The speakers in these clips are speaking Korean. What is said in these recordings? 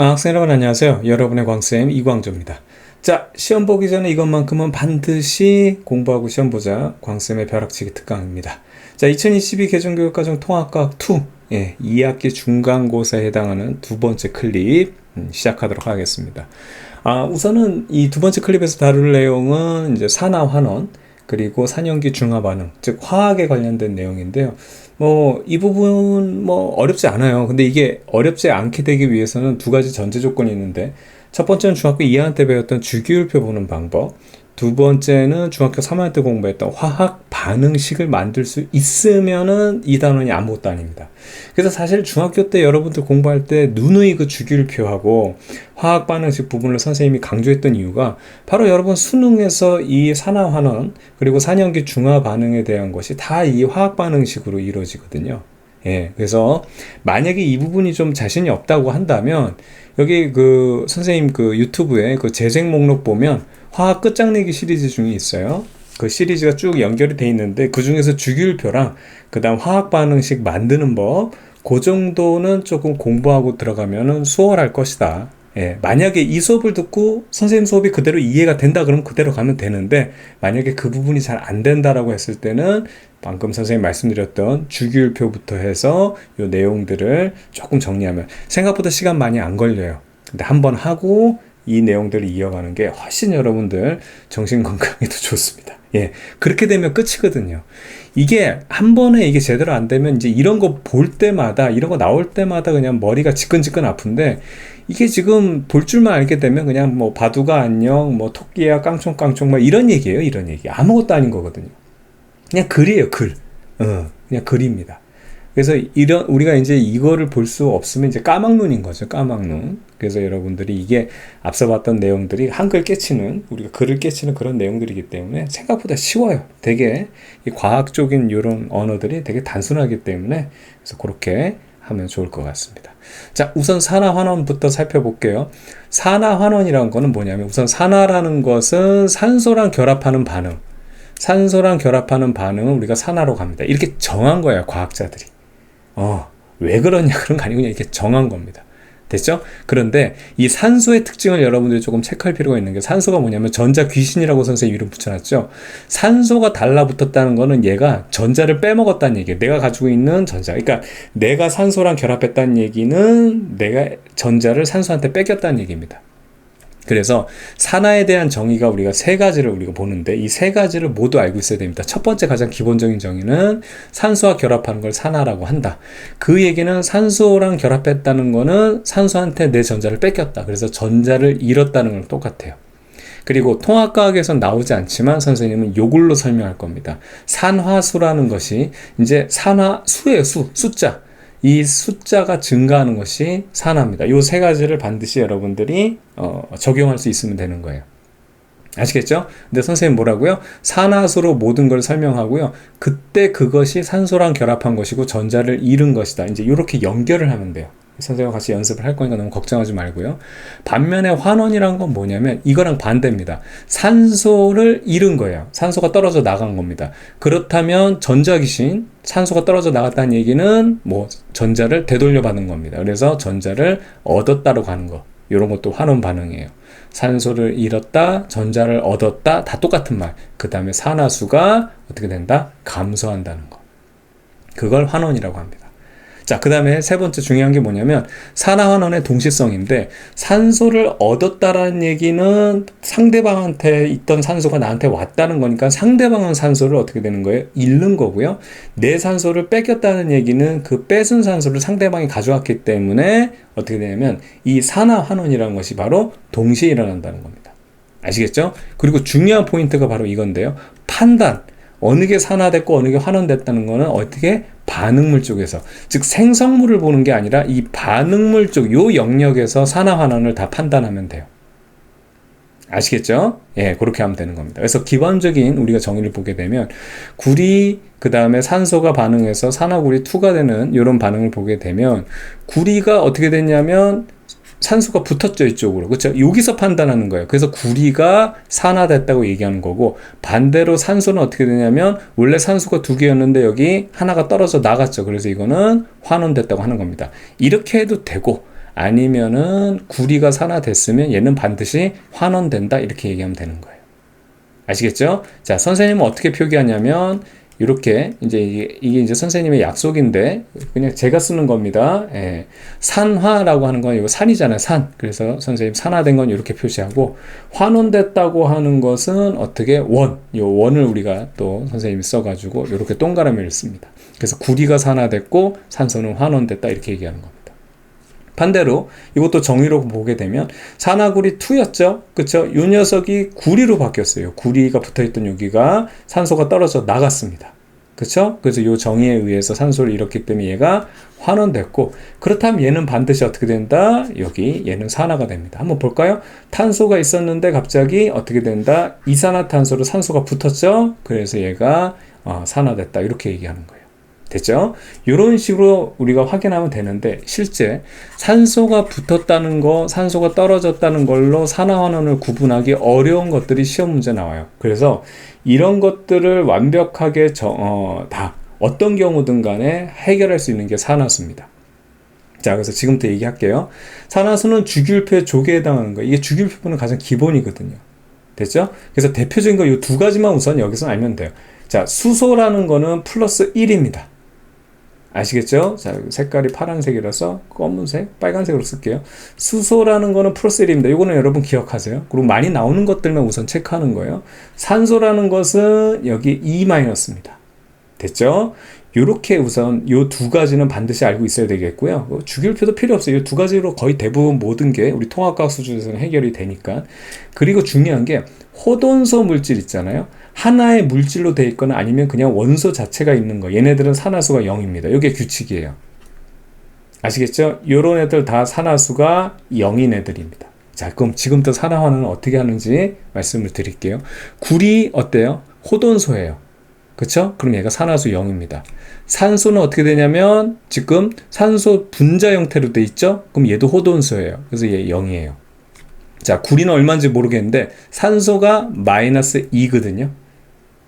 학생 여러분 안녕하세요. 여러분의 광쌤 이광조입니다. 자, 시험 보기 전에 이것만큼은 반드시 공부하고 시험 보자. 광쌤의 벼락치기 특강입니다. 자, 2022 개정교육과정 통합과학 2 2학기 중간고사에 해당하는 두 번째 클립 시작하도록 하겠습니다. 우선은 이 두 번째 클립에서 다룰 내용은 이제 산화환원 그리고 산연기 중화반응, 즉 화학에 관련된 내용인데요. 이 부분 어렵지 않아요. 근데 이게 어렵지 않게 되기 위해서는 두 가지 전제 조건이 있는데, 첫 번째는 중학교 2학년 때 배웠던 주기율표 보는 방법, 두 번째는 중학교 3학년 때 공부했던 화학 반응식을 만들 수 있으면은 이 단원이 아무것도 아닙니다. 그래서 사실 중학교 때 여러분들 공부할 때 누누이 그 주기율표하고 화학 반응식 부분을 선생님이 강조했던 이유가 바로 여러분 수능에서 이 산화환원 그리고 산연기 중화 반응에 대한 것이 다 이 화학 반응식으로 이루어지거든요. 그래서 만약에 이 부분이 좀 자신이 없다고 한다면 여기 그 선생님 그 유튜브에 그 재생 목록 보면 화학 끝장내기 시리즈 중에 있어요. 그 시리즈가 쭉 연결이 돼 있는데 그 중에서 주기율표랑 그 다음 화학 반응식 만드는 법, 그 정도는 조금 공부하고 들어가면은 수월할 것이다. 만약에 이 수업을 듣고 선생님 수업이 그대로 이해가 된다 그러면 그대로 가면 되는데, 만약에 그 부분이 잘 안 된다라고 했을 때는 방금 선생님 말씀드렸던 주기율표부터 해서 이 내용들을 조금 정리하면 생각보다 시간 많이 안 걸려요. 근데 한번 하고 이 내용들을 이어가는 게 훨씬 여러분들 정신 건강에도 좋습니다. 그렇게 되면 끝이거든요. 이게 한 번에 이게 제대로 안 되면 이제 이런 거 볼 때마다, 이런 거 나올 때마다 그냥 머리가 지끈지끈 아픈데, 이게 지금 볼 줄만 알게 되면 그냥 바둑아 안녕, 토끼야 깡총깡총 이런 얘기예요. 이런 얘기. 아무것도 아닌 거거든요. 그냥 글이에요, 글. 그냥 글입니다. 그래서 우리가 이제 이거를 볼 수 없으면 이제 까막눈인 거죠, 까막눈. 그래서 여러분들이 이게 앞서 봤던 내용들이 한글 깨치는, 우리가 글을 깨치는 그런 내용들이기 때문에 생각보다 쉬워요. 되게 이 과학적인 이런 언어들이 되게 단순하기 때문에, 그래서 그렇게 하면 좋을 것 같습니다. 자, 우선 산화환원부터 살펴볼게요. 산화환원이라는 거는 뭐냐면, 우선 산화라는 것은 산소랑 결합하는 반응. 산소랑 결합하는 반응은 우리가 산화로 갑니다. 이렇게 정한 거예요, 과학자들이. 왜 그러냐, 그런 거 아니고 그냥 이렇게 정한 겁니다. 됐죠? 그런데 이 산소의 특징을 여러분들이 조금 체크할 필요가 있는 게, 산소가 뭐냐면 전자 귀신이라고 선생님 이름 붙여놨죠. 산소가 달라붙었다는 거는 얘가 전자를 빼먹었다는 얘기예요. 내가 가지고 있는 전자. 그러니까 내가 산소랑 결합했다는 얘기는 내가 전자를 산소한테 뺏겼다는 얘기입니다. 그래서 산화에 대한 정의가 우리가 세 가지를 우리가 보는데, 이 세 가지를 모두 알고 있어야 됩니다. 첫 번째 가장 기본적인 정의는 산소와 결합하는 걸 산화라고 한다. 그 얘기는 산소랑 결합했다는 거는 산소한테 내 전자를 뺏겼다. 그래서 전자를 잃었다는 거랑 똑같아요. 그리고 통합과학에선 나오지 않지만 선생님은 요걸로 설명할 겁니다. 산화수라는 것이 이제 산화수예요, 숫자. 이 숫자가 증가하는 것이 산화입니다. 이 세 가지를 반드시 여러분들이 적용할 수 있으면 되는 거예요. 아시겠죠? 근데 선생님 뭐라고요? 산화수로 모든 걸 설명하고요. 그때 그것이 산소랑 결합한 것이고 전자를 잃은 것이다. 이제 이렇게 연결을 하면 돼요. 선생님과 같이 연습을 할 거니까 너무 걱정하지 말고요. 반면에 환원이란 건 뭐냐면 이거랑 반대입니다. 산소를 잃은 거예요. 산소가 떨어져 나간 겁니다. 그렇다면 전자귀신, 산소가 떨어져 나갔다는 얘기는 전자를 되돌려 받는 겁니다. 그래서 전자를 얻었다로 가는 거. 이런 것도 환원 반응이에요. 산소를 잃었다, 전자를 얻었다, 다 똑같은 말. 그 다음에 산화수가 어떻게 된다? 감소한다는 거. 그걸 환원이라고 합니다. 자, 그 다음에 세 번째 중요한 게 뭐냐면 산화환원의 동시성인데, 산소를 얻었다라는 얘기는 상대방한테 있던 산소가 나한테 왔다는 거니까 상대방은 산소를 어떻게 되는 거예요? 잃는 거고요. 내 산소를 뺏겼다는 얘기는 그 뺏은 산소를 상대방이 가져왔기 때문에 어떻게 되냐면 이 산화환원이라는 것이 바로 동시에 일어난다는 겁니다. 아시겠죠? 그리고 중요한 포인트가 바로 이건데요. 판단. 어느 게 산화됐고 어느 게 환원됐다는 거는 어떻게? 반응물 쪽에서, 즉 생성물을 보는 게 아니라 이 반응물 쪽, 요 영역에서 산화 환원을 다 판단하면 돼요. 아시겠죠? 그렇게 하면 되는 겁니다. 그래서 기본적인 우리가 정의를 보게 되면 구리, 그 다음에 산소가 반응해서 산화구리 2가 되는 이런 반응을 보게 되면, 구리가 어떻게 됐냐면 산소가 붙었죠, 이쪽으로. 그렇죠? 여기서 판단하는 거예요. 그래서 구리가 산화됐다고 얘기하는 거고, 반대로 산소는 어떻게 되냐면 원래 산소가 2개였는데 여기 하나가 떨어져 나갔죠. 그래서 이거는 환원됐다고 하는 겁니다. 이렇게 해도 되고, 아니면은 구리가 산화됐으면 얘는 반드시 환원된다 이렇게 얘기하면 되는 거예요. 아시겠죠? 자, 선생님은 어떻게 표기하냐면 이렇게 이제 이게 이제 선생님의 약속인데 그냥 제가 쓰는 겁니다. 예. 산화라고 하는 건 이거 산이잖아요. 산. 그래서 선생님 산화된 건 이렇게 표시하고 환원됐다고 하는 것은 어떻게 원. 이 원을 우리가 또 선생님이 써가지고 이렇게 동그라미를 씁니다. 그래서 구리가 산화됐고 산소는 환원됐다 이렇게 얘기하는 겁니다. 반대로 이것도 정의로 보게 되면 산화구리 2였죠. 그쵸? 이 녀석이 구리로 바뀌었어요. 구리가 붙어있던 여기가 산소가 떨어져 나갔습니다. 그쵸? 그래서 이 정의에 의해서 산소를 잃었기 때문에 얘가 환원됐고 그렇다면 얘는 반드시 어떻게 된다? 여기 얘는 산화가 됩니다. 한번 볼까요? 탄소가 있었는데 갑자기 어떻게 된다? 이산화탄소로 산소가 붙었죠? 그래서 얘가 산화됐다 이렇게 얘기하는 거예요. 됐죠? 이런 식으로 우리가 확인하면 되는데 실제 산소가 붙었다는 거, 산소가 떨어졌다는 걸로 산화환원을 구분하기 어려운 것들이 시험 문제 나와요. 그래서 이런 것들을 완벽하게 다 어떤 경우든 간에 해결할 수 있는 게 산화수입니다. 자, 그래서 지금부터 얘기할게요. 산화수는 주기율표의 조개에 해당하는 거예요. 이게 주기율표는 가장 기본이거든요. 됐죠? 그래서 대표적인 거 이 두 가지만 우선 여기서 알면 돼요. 자, 수소라는 거는 플러스 1입니다. 아시겠죠? 자, 색깔이 파란색이라서 검은색, 빨간색으로 쓸게요. 수소라는 거는 플러스 1입니다. 이거는 여러분 기억하세요. 그리고 많이 나오는 것들만 우선 체크하는 거예요. 산소라는 것은 여기 E-입니다. 됐죠? 요렇게 우선 요 두 가지는 반드시 알고 있어야 되겠고요. 주기율표도 필요 없어요. 이 두 가지로 거의 대부분 모든 게 우리 통합과학 수준에서는 해결이 되니까. 그리고 중요한 게 호돈소 물질 있잖아요. 하나의 물질로 되어 있거나 아니면 그냥 원소 자체가 있는 거. 얘네들은 산화수가 0입니다. 이게 규칙이에요. 아시겠죠? 요런 애들 다 산화수가 0인 애들입니다. 자, 그럼 지금부터 산화환원은 어떻게 하는지 말씀을 드릴게요. 구리 어때요? 호돈소예요. 그쵸? 그럼 얘가 산화수 0입니다. 산소는 어떻게 되냐면 지금 산소 분자 형태로 돼 있죠? 그럼 얘도 호돈소예요. 그래서 얘 0이에요. 자, 구리는 얼마인지 모르겠는데 산소가 마이너스 2거든요.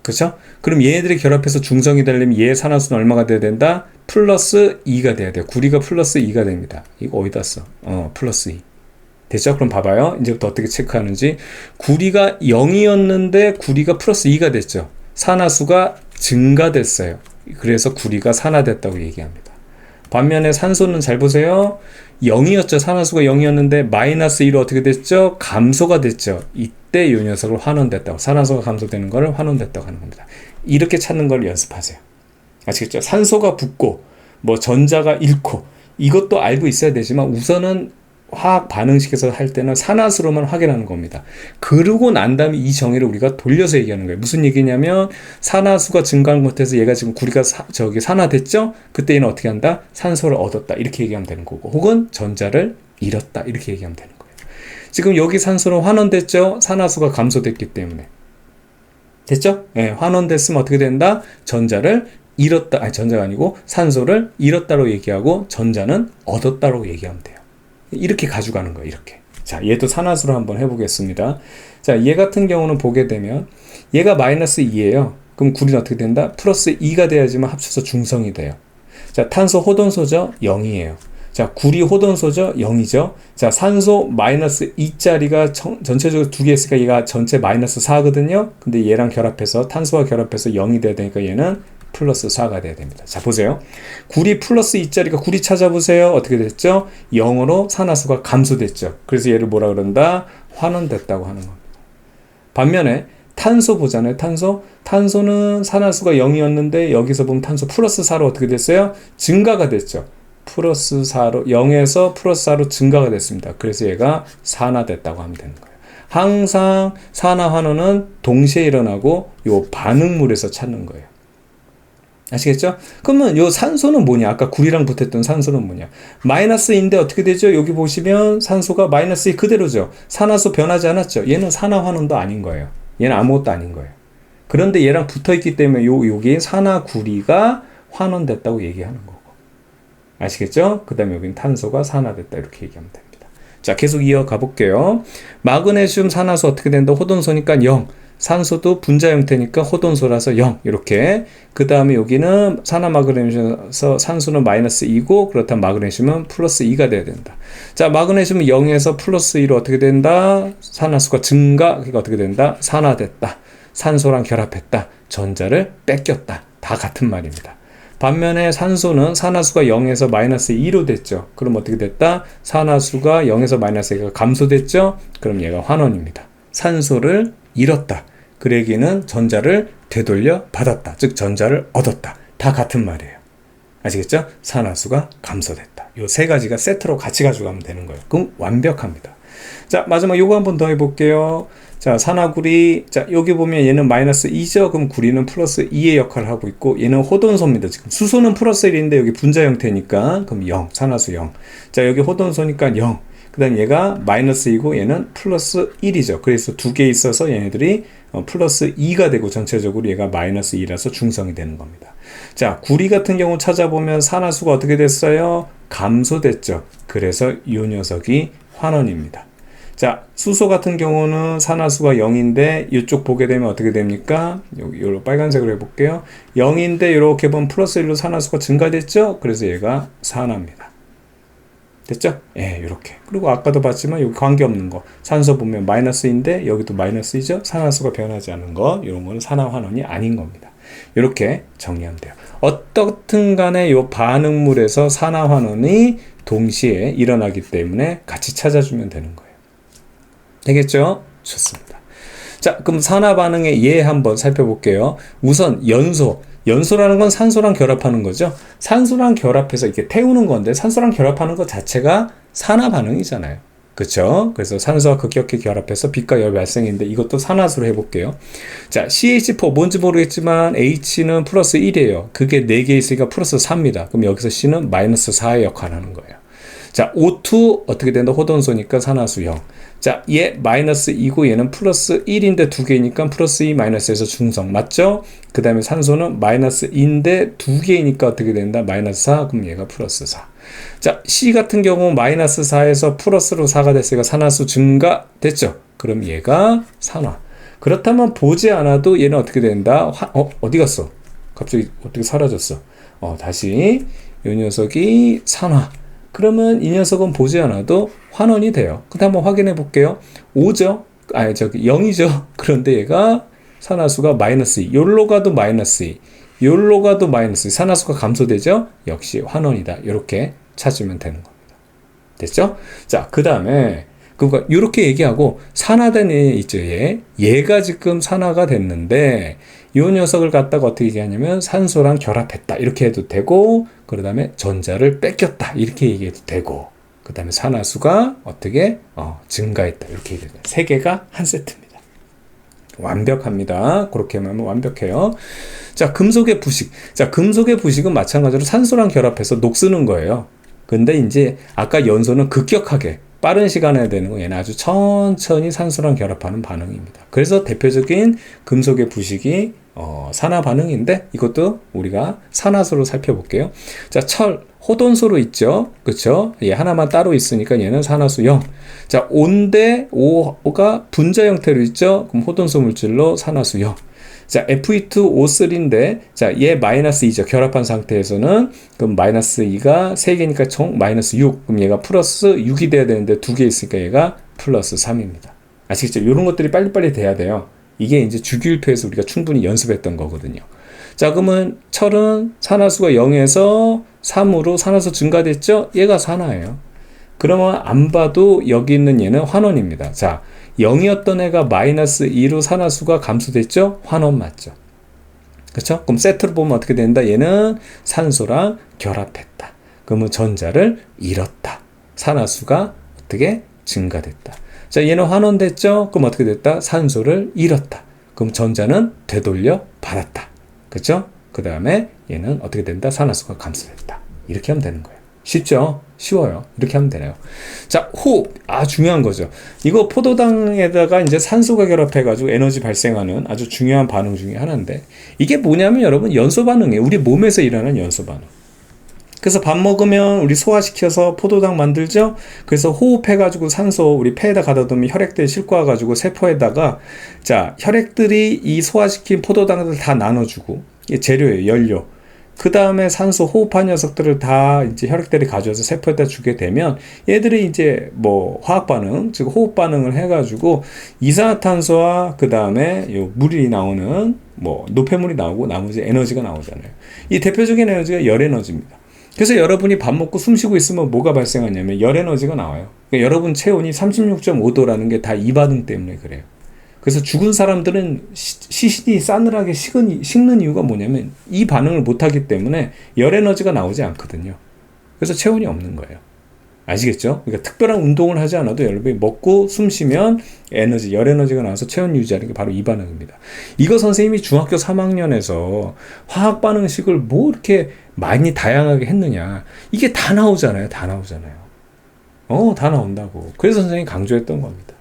그쵸? 그럼 얘네들이 결합해서 중성이 되려면 얘의 산화수는 얼마가 돼야 된다? 플러스 2가 돼야 돼요. 구리가 플러스 2가 됩니다. 이거 어디다 써? 플러스 2. 됐죠? 그럼 봐봐요. 이제부터 어떻게 체크하는지. 구리가 0이었는데 구리가 플러스 2가 됐죠. 산화수가 증가됐어요. 그래서 구리가 산화됐다고 얘기합니다. 반면에 산소는 잘 보세요. 0이었죠. 산화수가 0이었는데 마이너스 2로 어떻게 됐죠? 감소가 됐죠. 이때 이 녀석을 환원됐다고. 산화수가 감소되는 걸 환원됐다고 하는 겁니다. 이렇게 찾는 걸 연습하세요. 아시겠죠? 산소가 붙고 뭐 전자가 잃고 이것도 알고 있어야 되지만 우선은 화학 반응식에서 할 때는 산화수로만 확인하는 겁니다. 그러고 난 다음에 이 정의를 우리가 돌려서 얘기하는 거예요. 무슨 얘기냐면 산화수가 증가한 것에서 얘가 지금 구리가 산화됐죠? 그때 얘는 어떻게 한다? 산소를 얻었다. 이렇게 얘기하면 되는 거고 혹은 전자를 잃었다. 이렇게 얘기하면 되는 거예요. 지금 여기 산소는 환원됐죠? 산화수가 감소됐기 때문에. 됐죠? 네, 환원됐으면 어떻게 된다? 전자를 잃었다. 아니 전자가 아니고 산소를 잃었다로 얘기하고 전자는 얻었다로 얘기하면 돼요. 이렇게 가져가는 거예요. 이렇게. 자, 얘도 산화수로 한번 해보겠습니다. 자, 얘 같은 경우는 보게 되면 얘가 마이너스 2예요. 그럼 구리는 어떻게 된다? 플러스 2가 돼야지만 합쳐서 중성이 돼요. 자, 탄소 호돈소죠? 0이에요. 자, 구리 호돈소죠? 0이죠. 자, 산소 마이너스 2짜리가 전체적으로 두 개 있으니까 얘가 전체 마이너스 4거든요. 근데 얘랑 결합해서 탄소와 결합해서 0이 돼야 되니까 얘는 플러스 4가 돼야 됩니다. 자, 보세요. 구리 플러스 2짜리가 구리 찾아보세요. 어떻게 됐죠? 0으로 산화수가 감소됐죠. 그래서 얘를 뭐라 그런다? 환원됐다고 하는 겁니다. 반면에 탄소 보잖아요. 탄소는 산화수가 0이었는데 여기서 보면 탄소 플러스 4로 어떻게 됐어요? 증가가 됐죠. 플러스 4로 0에서 플러스 4로 증가가 됐습니다. 그래서 얘가 산화됐다고 하면 되는 거예요. 항상 산화환원은 동시에 일어나고 요 반응물에서 찾는 거예요. 아시겠죠? 그러면 요 산소는 뭐냐? 아까 구리랑 붙었던 산소는 뭐냐? 마이너스인데 어떻게 되죠? 여기 보시면 산소가 마이너스 2 그대로죠. 산화수 변하지 않았죠? 얘는 산화환원도 아닌 거예요. 얘는 아무것도 아닌 거예요. 그런데 얘랑 붙어있기 때문에 여기 산화구리가 환원됐다고 얘기하는 거고. 아시겠죠? 그 다음에 여기는 탄소가 산화됐다 이렇게 얘기하면 됩니다. 자, 계속 이어가 볼게요. 마그네슘 산화수 어떻게 된다? 호돈소니까 0. 산소도 분자 형태니까 호돈소라서 0 이렇게. 그 다음에 여기는 산화마그네슘에서 산소는 마이너스 2고 그렇다면 마그네슘은 플러스 2가 돼야 된다. 자, 마그네슘은 0에서 플러스 2로 어떻게 된다? 산화수가 증가. 그러니까 어떻게 된다? 산화됐다. 산소랑 결합했다. 전자를 뺏겼다. 다 같은 말입니다. 반면에 산소는 산화수가 0에서 마이너스 2로 됐죠. 그럼 어떻게 됐다? 산화수가 0에서 마이너스 2가 감소됐죠. 그럼 얘가 환원입니다. 산소를 잃었다. 그 얘기는 전자를 되돌려 받았다. 즉 전자를 얻었다. 다 같은 말이에요. 아시겠죠? 산화수가 감소됐다. 요 세 가지가 세트로 같이 가져가면 되는 거예요. 그럼 완벽합니다. 자, 마지막 요거 한번 더 해볼게요. 자, 산화구리. 자, 여기 보면 얘는 마이너스 2죠. 그럼 구리는 플러스 2의 역할을 하고 있고, 얘는 호돈소입니다. 지금 수소는 플러스 1인데 여기 분자 형태니까, 그럼 0. 산화수 0. 자, 여기 호돈소니까 0. 그 다음 얘가 마이너스 2고 얘는 플러스 1이죠. 그래서 두 개 있어서 얘네들이 플러스 2가 되고 전체적으로 얘가 마이너스 2라서 중성이 되는 겁니다. 자, 구리 같은 경우 찾아보면 산화수가 어떻게 됐어요? 감소됐죠. 그래서 이 녀석이 환원입니다. 자, 수소 같은 경우는 산화수가 0인데 이쪽 보게 되면 어떻게 됩니까? 여기 빨간색으로 해볼게요. 0인데 이렇게 보면 플러스 1로 산화수가 증가됐죠? 그래서 얘가 산화입니다. 됐죠? 예, 이렇게. 그리고 아까도 봤지만 여기 관계없는 거. 산소 보면 마이너스인데 여기도 마이너스이죠? 산화수가 변하지 않는 거. 이런 거는 산화환원이 아닌 겁니다. 이렇게 정리하면 돼요. 어떻든 간에 이 반응물에서 산화환원이 동시에 일어나기 때문에 같이 찾아주면 되는 거예요. 되겠죠? 좋습니다. 자, 그럼 산화 반응의 예 한번 살펴볼게요. 우선 연소. 연소라는 건 산소랑 결합하는 거죠. 산소랑 결합해서 이렇게 태우는 건데 산소랑 결합하는 것 자체가 산화 반응이잖아요. 그렇죠? 그래서 산소와 급격히 결합해서 빛과 열 발생인데 이것도 산화수로 해볼게요. 자, CH4 뭔지 모르겠지만 H는 플러스 1이에요. 그게 4개 있으니까 플러스 4입니다. 그럼 여기서 C는 마이너스 4의 역할을 하는 거예요. 자, O2 어떻게 된다? 호돈소니까 산화수 0. 자, 얘 마이너스 2고 얘는 플러스 1인데 두 개니까 플러스 2 마이너스에서 중성. 맞죠? 그 다음에 산소는 마이너스 2인데 두 개니까 어떻게 된다? 마이너스 4. 그럼 얘가 플러스 4. 자, C 같은 경우 마이너스 4에서 플러스로 4가 됐으니까 산화수 증가 됐죠? 그럼 얘가 산화. 그렇다면 보지 않아도 얘는 어떻게 된다? 어디 갔어? 갑자기 어떻게 사라졌어? 다시 이 녀석이 산화. 그러면 이 녀석은 보지 않아도 환원이 돼요. 근데 한번 확인해 볼게요. 5죠? 0이죠? 그런데 얘가 산화수가 마이너스 2. 요로 가도 마이너스 2. 요로 가도 마이너스 2. 산화수가 감소되죠? 역시 환원이다. 이렇게 찾으면 되는 겁니다. 됐죠? 자, 그 다음에 그러니까 이렇게 얘기하고 산화된 애 있죠, 얘. 얘가 지금 산화가 됐는데 이 녀석을 갖다가 어떻게 얘기하냐면 산소랑 결합했다 이렇게 해도 되고, 그 다음에 전자를 뺏겼다 이렇게 얘기해도 되고, 그 다음에 산화수가 어떻게 증가했다 이렇게 얘기해도 돼요. 세 개가 한 세트입니다. 완벽합니다. 그렇게 하면 완벽해요. 자, 금속의 부식. 자, 금속의 부식은 마찬가지로 산소랑 결합해서 녹쓰는 거예요. 근데 이제 아까 연소는 급격하게 빠른 시간에 해야 되는 거, 얘는 아주 천천히 산소랑 결합하는 반응입니다. 그래서 대표적인 금속의 부식이 산화 반응인데 이것도 우리가 산화수로 살펴볼게요. 자, 철 호돈소로 있죠. 그렇죠? 얘 하나만 따로 있으니까 얘는 산화수 0. 자, 온대 O가 분자 형태로 있죠. 그럼 호돈소 물질로 산화수 0. 자, Fe2O3인데, 자, 얘 마이너스 2죠. 결합한 상태에서는, 그럼 마이너스 2가 3개니까 총 마이너스 6. 그럼 얘가 플러스 6이 돼야 되는데 2개 있으니까 얘가 플러스 3입니다. 아시겠죠? 이런 것들이 빨리빨리 돼야 돼요. 이게 이제 주기율표에서 우리가 충분히 연습했던 거거든요. 자, 그러면 철은 산화수가 0에서 3으로 산화수 증가됐죠? 얘가 산화예요. 그러면 안 봐도 여기 있는 얘는 환원입니다. 자, 0이었던 애가 마이너스 2로 산화수가 감소됐죠? 환원 맞죠? 그렇죠? 그럼 세트로 보면 어떻게 된다? 얘는 산소랑 결합했다. 그러면 전자를 잃었다. 산화수가 어떻게 증가됐다. 자, 얘는 환원됐죠? 그럼 어떻게 됐다? 산소를 잃었다. 그럼 전자는 되돌려 받았다. 그렇죠? 그 다음에 얘는 어떻게 된다? 산화수가 감소됐다. 이렇게 하면 되는 거예요. 쉽죠? 쉬워요. 이렇게 하면 되네요. 자, 호흡. 중요한 거죠. 이거 포도당에다가 이제 산소가 결합해가지고 에너지 발생하는 아주 중요한 반응 중에 하나인데, 이게 뭐냐면 여러분 연소 반응이에요. 우리 몸에서 일어나는 연소 반응. 그래서 밥 먹으면 우리 소화시켜서 포도당 만들죠. 그래서 호흡해가지고 산소 우리 폐에다 가다 두면 혈액들이 싣고 와가지고 세포에다가 자 혈액들이 이 소화시킨 포도당을 다 나눠주고 이게 재료예요. 연료. 그 다음에 산소 호흡한 녀석들을 다 이제 혈액들이 가져와서 세포에다 주게 되면 얘들이 이제 뭐 화학 반응, 즉 호흡 반응을 해가지고 이산화탄소와 그 다음에 요 물이 나오는 뭐 노폐물이 나오고 나머지 에너지가 나오잖아요. 이 대표적인 에너지가 열 에너지입니다. 그래서 여러분이 밥 먹고 숨 쉬고 있으면 뭐가 발생하냐면 열 에너지가 나와요. 그러니까 여러분 체온이 36.5도라는 게 다 이 반응 때문에 그래요. 그래서 죽은 사람들은 시신이 싸늘하게 식는 이유가 뭐냐면 이 반응을 못하기 때문에 열 에너지가 나오지 않거든요. 그래서 체온이 없는 거예요. 아시겠죠? 그러니까 특별한 운동을 하지 않아도 여러분이 먹고 숨 쉬면 에너지, 열 에너지가 나와서 체온 유지하는 게 바로 이 반응입니다. 이거 선생님이 중학교 3학년에서 화학 반응식을 뭐 이렇게 많이 다양하게 했느냐. 이게 다 나오잖아요. 다 나오잖아요. 다 나온다고. 그래서 선생님이 강조했던 겁니다.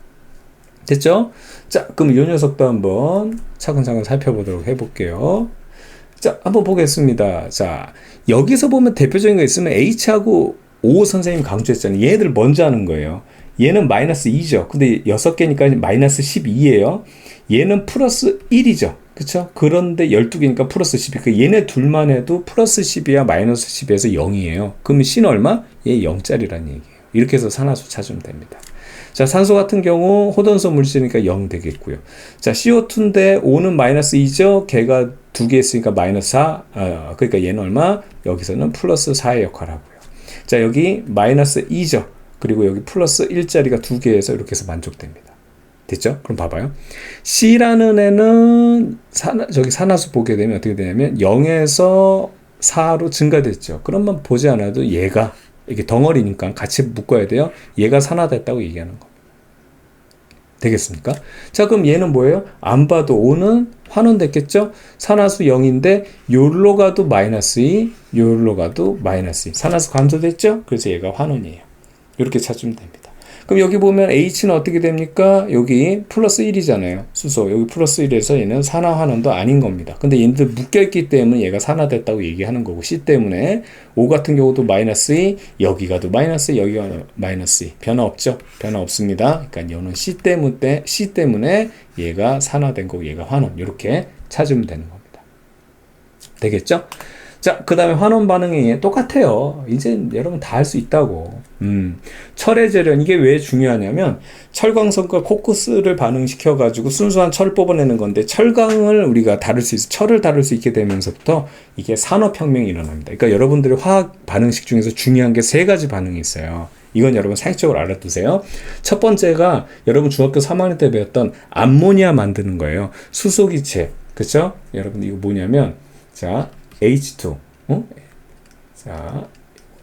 됐죠? 자, 그럼 이 녀석도 한번 차근차근 살펴보도록 해볼게요. 자, 한번 보겠습니다. 자, 여기서 보면 대표적인 거 있으면 H하고 O 선생님 강조했잖아요. 얘들 먼저 하는 거예요. 얘는 마이너스 2죠. 근데 6개니까 마이너스 12예요. 얘는 플러스 1이죠. 그쵸? 그런데 12개니까 플러스 12. 그 얘네 둘만 해도 플러스 10이야 마이너스 10에서 0이에요. 그러면 C는 얼마? 얘 0짜리라는 얘기예요. 이렇게 해서 산화수 찾으면 됩니다. 자, 산소 같은 경우 호돈소 물질이니까 0 되겠고요. 자, CO2인데 O는 마이너스 2죠. 걔가 2개 있으니까 마이너스 4. 그러니까 얘는 얼마? 여기서는 플러스 4의 역할을 하고요. 자, 여기 마이너스 2죠. 그리고 여기 플러스 1짜리가 2개에서 이렇게 해서 만족됩니다. 됐죠? 그럼 봐봐요. C라는 애는 저기 산화수 보게 되면 어떻게 되냐면 0에서 4로 증가됐죠. 그러면 보지 않아도 얘가 이게 덩어리니까 같이 묶어야 돼요. 얘가 산화됐다고 얘기하는 겁니다. 되겠습니까? 자, 그럼 얘는 뭐예요? 안 봐도 O는 환원됐겠죠? 산화수 0인데 요로 가도 마이너스 2, 요로 가도 마이너스 2. 산화수 감소됐죠? 그래서 얘가 환원이에요. 이렇게 찾으면 됩니다. 그럼 여기 보면 H는 어떻게 됩니까? 여기 플러스 1이잖아요. 수소. 여기 플러스 1에서 얘는 산화 환원도 아닌 겁니다. 근데 얘네들 묶여있기 때문에 얘가 산화됐다고 얘기하는 거고 C 때문에 O 같은 경우도 마이너스 2, 여기 가도 마이너스 2, 여기가 마이너스 2. 변화 없죠? 변화 없습니다. 그러니까 얘는 C 때문에 얘가 산화된 거고 얘가 환원. 이렇게 찾으면 되는 겁니다. 되겠죠? 자, 그 다음에 환원 반응이 똑같아요. 이제 여러분 다 할 수 있다고. 철의 재련, 이게 왜 중요하냐면 철광석과 코크스를 반응시켜가지고 순수한 철을 뽑아내는 건데 철강을 우리가 철을 다룰 수 있게 되면서부터 이게 산업혁명이 일어납니다. 그러니까 여러분들의 화학 반응식 중에서 중요한 게 3가지 반응이 있어요. 이건 여러분 상식적으로 알아두세요. 첫 번째가 여러분 중학교 3학년 때 배웠던 암모니아 만드는 거예요. 수소기체. 그쵸? 여러분 이거 뭐냐면 자 H2. 자,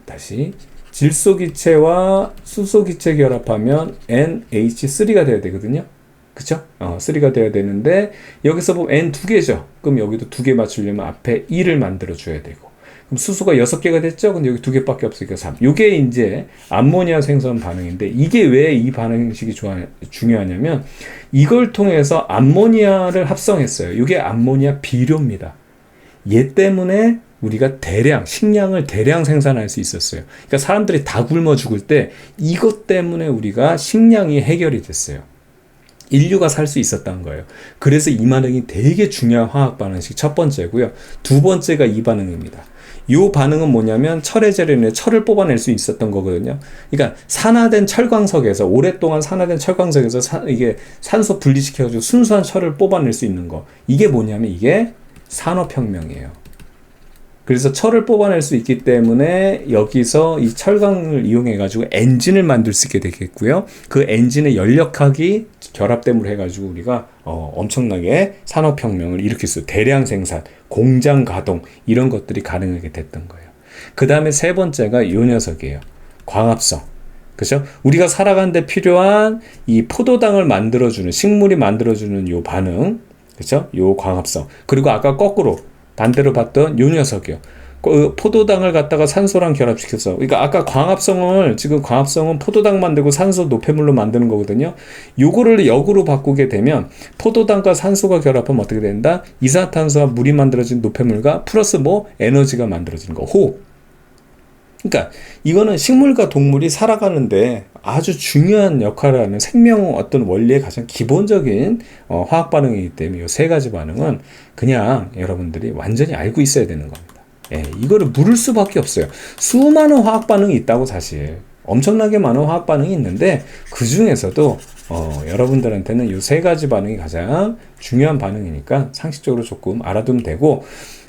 다시 질소기체와 수소기체 결합하면 NH3가 돼야 되거든요. 그쵸? 3가 돼야 되는데 여기서 보면 N 2개죠. 그럼 여기도 2개 맞추려면 앞에 2를 만들어 줘야 되고. 그럼 수소가 6개가 됐죠? 근데 여기 2개밖에 없으니까 3. 이게 이제 암모니아 생성 반응인데 이게 왜 이 반응식이 중요하냐면 이걸 통해서 암모니아를 합성했어요. 이게 암모니아 비료입니다. 얘 때문에 우리가 식량을 대량 생산할 수 있었어요. 그러니까 사람들이 다 굶어 죽을 때 이것 때문에 우리가 식량이 해결이 됐어요. 인류가 살 수 있었던 거예요. 그래서 이 반응이 되게 중요한 화학 반응식 첫 번째고요. 두 번째가 이 반응입니다. 이 반응은 뭐냐면 철의 재련에 철을 뽑아낼 수 있었던 거거든요. 그러니까 산화된 철광석에서 오랫동안 산화된 철광석에서 이게 산소 분리시켜가지고 순수한 철을 뽑아낼 수 있는 거. 이게 뭐냐면 이게 산업혁명이에요. 그래서 철을 뽑아낼 수 있기 때문에 여기서 이 철강을 이용해가지고 엔진을 만들 수 있게 되겠고요. 그 엔진의 연력학이 결합됨으로 해가지고 우리가 엄청나게 산업혁명을 일으킬 수, 대량 생산, 공장 가동 이런 것들이 가능하게 됐던 거예요. 그 다음에 세 번째가 이 녀석이에요. 광합성. 그죠? 우리가 살아가는데 필요한 이 포도당을 만들어주는, 식물이 만들어주는 요 반응. 그죠? 요 광합성. 그리고 아까 거꾸로 반대로 봤던 요 녀석이요. 포도당을 갖다가 산소랑 결합시켜서, 그러니까 아까 지금 광합성은 포도당 만들고 산소 노폐물로 만드는 거거든요. 요거를 역으로 바꾸게 되면 포도당과 산소가 결합하면 어떻게 된다? 이산화탄소와 물이 만들어진 노폐물과 플러스 에너지가 만들어지는 거. 호흡. 그러니까 이거는 식물과 동물이 살아가는데 아주 중요한 역할을 하는 생명 어떤 원리의 가장 기본적인 화학 반응이기 때문에 이 세 가지 반응은 그냥 여러분들이 완전히 알고 있어야 되는 겁니다. 예, 이거를 물을 수밖에 없어요. 수많은 화학 반응이 있다고 사실 엄청나게 많은 화학 반응이 있는데 그 중에서도 여러분들한테는 이 세 가지 반응이 가장 중요한 반응이니까 상식적으로 조금 알아두면 되고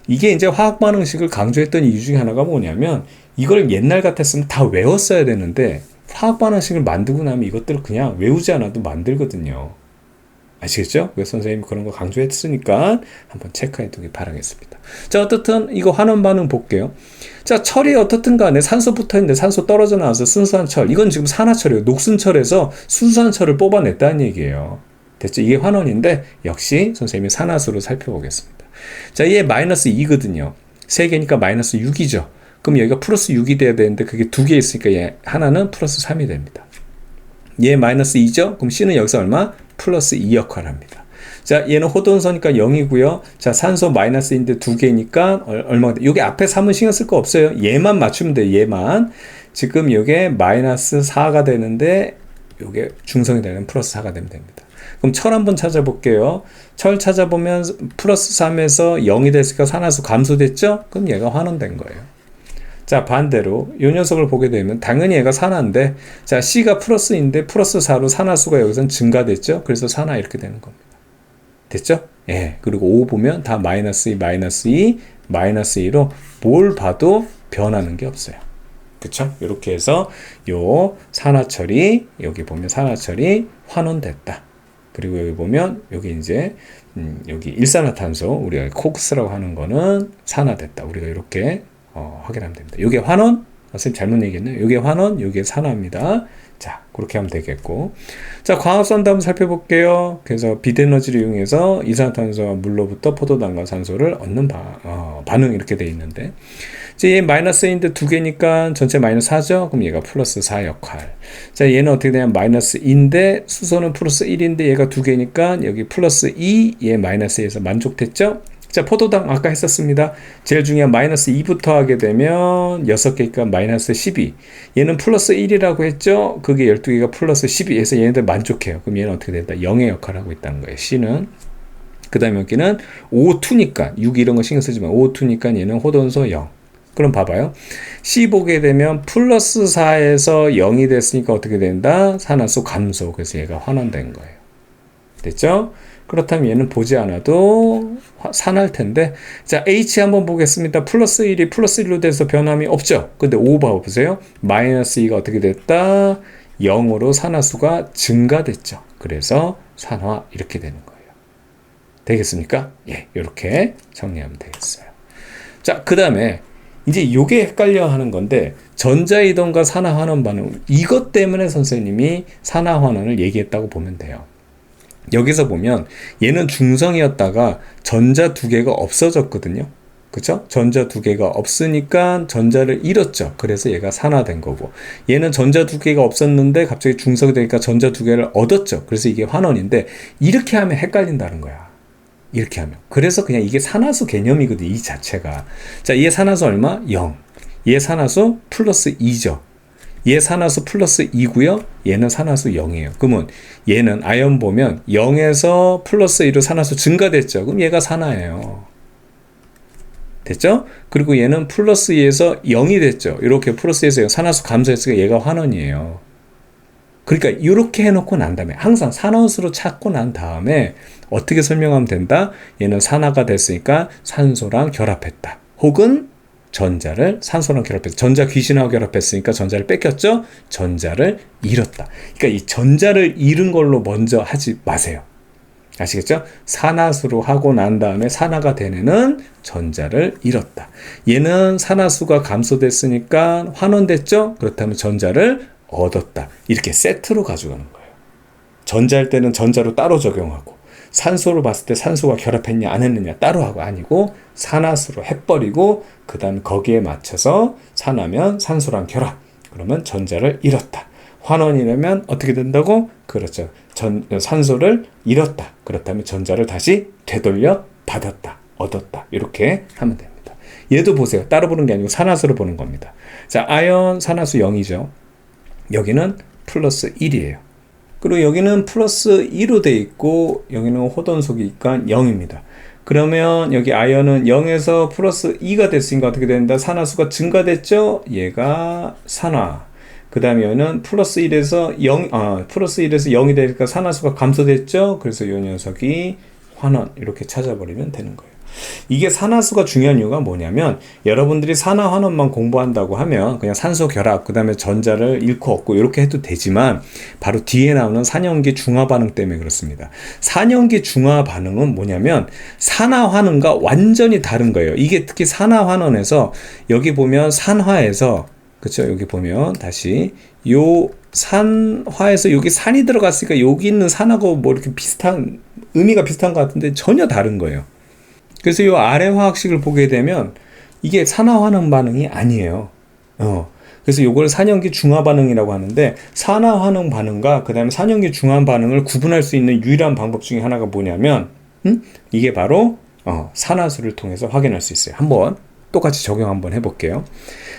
이게 이제 화학 반응식을 강조했던 이유 중에 하나가 뭐냐면 이걸 옛날 같았으면 다 외웠어야 되는데 화학 반응식을 만들고 나면 이것들을 그냥 외우지 않아도 만들거든요. 아시겠죠? 그래서 선생님이 그런 거 강조했으니까 한번 체크해 두기 바라겠습니다. 자, 어떻든 이거 환원 반응 볼게요. 자, 철이 어떻든 간에 산소 붙어 있는데 산소 떨어져 나와서 순수한 철. 이건 지금 산화철이에요. 녹슨 철에서 순수한 철을 뽑아냈다는 얘기예요. 됐죠? 이게 환원인데 역시 선생님이 산화수로 살펴보겠습니다. 자, 얘 마이너스 2거든요. 3개니까 마이너스 6이죠. 그럼 여기가 플러스 6이 돼야 되는데 그게 2개 있으니까 얘 하나는 플러스 3이 됩니다. 얘 마이너스 2죠? 그럼 C는 여기서 얼마? 플러스 2 역할을 합니다. 자, 얘는 호돈선이니까 0이고요. 자, 산소 마이너스인데 2개니까 얼마가 돼? 요게 앞에 3은 신경 쓸 거 없어요. 얘만 맞추면 돼요. 얘만. 지금 요게 마이너스 4가 되는데 요게 중성이 되는 플러스 4가 되면 됩니다. 그럼 철 한번 찾아볼게요. 철 찾아보면 플러스 3에서 0이 됐으니까 산화수 감소됐죠? 그럼 얘가 환원된 거예요. 자, 반대로 이 녀석을 보게 되면 당연히 얘가 산화인데 자, C가 플러스인데 플러스 4로 산화수가 여기서는 증가됐죠? 그래서 산화 이렇게 되는 겁니다. 됐죠? 예. 그리고 5 보면 다 마이너스 2, 마이너스 2, 마이너스 2로 뭘 봐도 변하는 게 없어요. 그쵸? 이렇게 해서 요 산화철이 여기 보면 산화철이 환원됐다. 그리고 여기 보면 여기 이제 여기 일산화탄소 우리가 콕스라고 하는 거는 산화됐다. 우리가 이렇게 확인하면 됩니다. 이게 환원? 선생님 잘못 얘기했나요? 이게 환원, 이게 산화입니다. 자, 그렇게 하면 되겠고. 자, 광합선도 한번 살펴볼게요. 그래서 비대에너지를 이용해서 이산화탄소와 물로부터 포도당과 산소를 얻는 반응 이렇게 돼 있는데. 이제 얘 마이너스인데 2개니까 전체 마이너스 4죠? 그럼 얘가 플러스 4 역할. 자, 얘는 어떻게 되냐면 마이너스 2인데 수소는 플러스 1인데 얘가 2개니까 여기 플러스 2, 얘 마이너스 2에서 만족됐죠? 자, 포도당 아까 했었습니다. 제일 중요한 마이너스 2부터 하게 되면 6개니까 마이너스 12. 얘는 플러스 1이라고 했죠? 그게 12개가 플러스 12에서 얘네들 만족해요. 그럼 얘는 어떻게 된다? 0의 역할을 하고 있다는 거예요. C는. 그 다음에 여기는 O2니까 6 이런 거 신경 쓰지만 O2니까 얘는 호돈소 0. 그럼 봐봐요. C 보게 되면 플러스 4에서 0이 됐으니까 어떻게 된다? 산화수 감소. 그래서 얘가 환원된 거예요. 됐죠? 그렇다면 얘는 보지 않아도 산할 텐데 자, H 한번 보겠습니다. 플러스 1이 플러스 1로 돼서 변함이 없죠. 근데 5 봐보세요. 마이너스 2가 어떻게 됐다? 0으로 산화수가 증가됐죠. 그래서 산화 이렇게 되는 거예요. 되겠습니까? 예, 이렇게 정리하면 되겠어요. 자, 그 다음에 이제 요게 헷갈려 하는 건데 전자이동과 산화환원 반응 이것 때문에 선생님이 산화환원을 얘기했다고 보면 돼요. 여기서 보면 얘는 중성이었다가 전자 2개가 없어졌거든요. 그쵸? 전자 2개가 없으니까 전자를 잃었죠. 그래서 얘가 산화된 거고 얘는 전자 2개가 없었는데 갑자기 중성이 되니까 전자 2개를 얻었죠. 그래서 이게 환원인데 이렇게 하면 헷갈린다는 거야. 이렇게 하면. 그래서 그냥 이게 산화수 개념이거든. 이 자체가. 자, 얘 산화수 얼마? 0. 얘 산화수 플러스 2죠. 얘 산화수 플러스 2고요. 얘는 산화수 0이에요. 그러면 얘는 아연 보면 0에서 플러스 1로 산화수 증가됐죠. 그럼 얘가 산화예요. 됐죠? 그리고 얘는 플러스 2에서 0이 됐죠. 이렇게 플러스 2에서 산화수 감소했으니까 얘가 환원이에요. 그러니까 이렇게 해놓고 난 다음에 항상 산화수로 찾고 난 다음에 어떻게 설명하면 된다? 얘는 산화가 됐으니까 산소랑 결합했다. 혹은 전자를 산소랑 결합해서 전자 귀신하고 결합했으니까 전자를 뺏겼죠? 전자를 잃었다. 그러니까 이 전자를 잃은 걸로 먼저 하지 마세요. 아시겠죠? 산화수로 하고 난 다음에 산화가 된 애는 전자를 잃었다. 얘는 산화수가 감소됐으니까 환원됐죠? 그렇다면 전자를 얻었다. 이렇게 세트로 가져가는 거예요. 전자일 때는 전자로 따로 적용하고 산소로 봤을 때 산소가 결합했냐 안 했느냐 따로 하고 아니고 산화수로 해버리고 그 다음 거기에 맞춰서 산화면 산소랑 결합 그러면 전자를 잃었다. 환원이라면 어떻게 된다고? 그렇죠. 산소를 잃었다. 그렇다면 전자를 다시 되돌려 받았다. 얻었다. 이렇게 하면 됩니다. 얘도 보세요. 따로 보는 게 아니고 산화수로 보는 겁니다. 자, 아연 산화수 0이죠. 여기는 플러스 1이에요. 그리고 여기는 플러스 2로 돼 있고 여기는 호돈속이니까 0입니다. 그러면 여기 아연은 0에서 플러스 2가 됐으니까 어떻게 된다? 산화수가 증가됐죠? 얘가 산화. 그 다음에 여기는 플러스 1에서 0이 되니까 산화수가 감소됐죠? 그래서 이 녀석이 환원. 이렇게 찾아버리면 되는 거예요. 이게 산화수가 중요한 이유가 뭐냐면 여러분들이 산화 환원만 공부한다고 하면 그냥 산소 결합 그 다음에 전자를 잃고 얻고 이렇게 해도 되지만 바로 뒤에 나오는 산염기 중화 반응 때문에 그렇습니다. 산염기 중화 반응은 뭐냐면 산화 환원과 완전히 다른 거예요. 이게 특히 산화 환원에서 여기 보면 산화에서 그쵸, 여기 보면 다시 요 산화에서 여기 산이 들어갔으니까 여기 있는 산하고 뭐 이렇게 비슷한 의미가 비슷한 것 같은데 전혀 다른 거예요. 그래서 이 아래 화학식을 보게 되면 이게 산화환원 반응이 아니에요. 그래서 이걸 산염기 중화 반응이라고 하는데 산화환원 반응과 그 다음에 산염기 중화 반응을 구분할 수 있는 유일한 방법 중에 하나가 뭐냐면 이게 바로 산화수를 통해서 확인할 수 있어요. 한번 똑같이 적용 한번 해볼게요.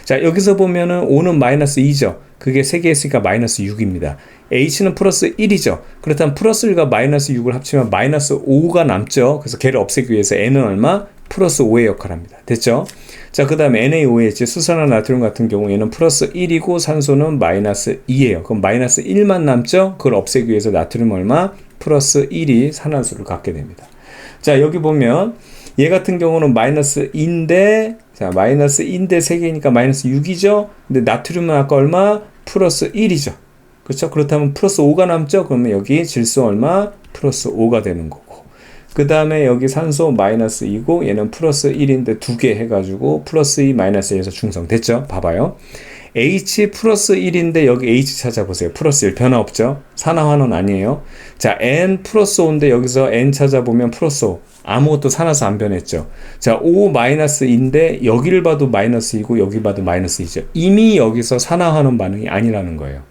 자, 여기서 보면은 O는 마이너스 2죠. 그게 3개 했으니까 마이너스 6입니다. H는 플러스 1이죠. 그렇다면 플러스 1과 마이너스 6을 합치면 마이너스 5가 남죠. 그래서 걔를 없애기 위해서 N은 얼마? 플러스 5의 역할을 합니다. 됐죠? 자, 그 다음에 NaOH, 수산화 나트륨 같은 경우 얘는 플러스 1이고 산소는 마이너스 2예요. 그럼 마이너스 1만 남죠? 그걸 없애기 위해서 나트륨 얼마? 플러스 1이 산화수를 갖게 됩니다. 자, 여기 보면 얘 같은 경우는 마이너스 2인데 자, 마이너스 2인데 3개니까 마이너스 6이죠. 근데 나트륨은 아까 얼마? 플러스 1이죠. 그렇죠? 그렇다면 플러스 5가 남죠. 그러면 여기 질소 얼마? 플러스 5가 되는 거고. 그 다음에 여기 산소 마이너스 2고 얘는 플러스 1인데 2개 해가지고 플러스 2 마이너스 1에서 중성 됐죠? 봐봐요. H 플러스 1인데 여기 H 찾아보세요. 플러스 1 변화 없죠? 산화환원 아니에요. 자, N 플러스 5인데 여기서 N 찾아보면 플러스 5. 아무것도 산화수 안 변했죠. 자, 5 마이너스 2인데 여기를 봐도 마이너스 2고 여기 봐도 마이너스 2죠. 이미 여기서 산화환원 반응이 아니라는 거예요.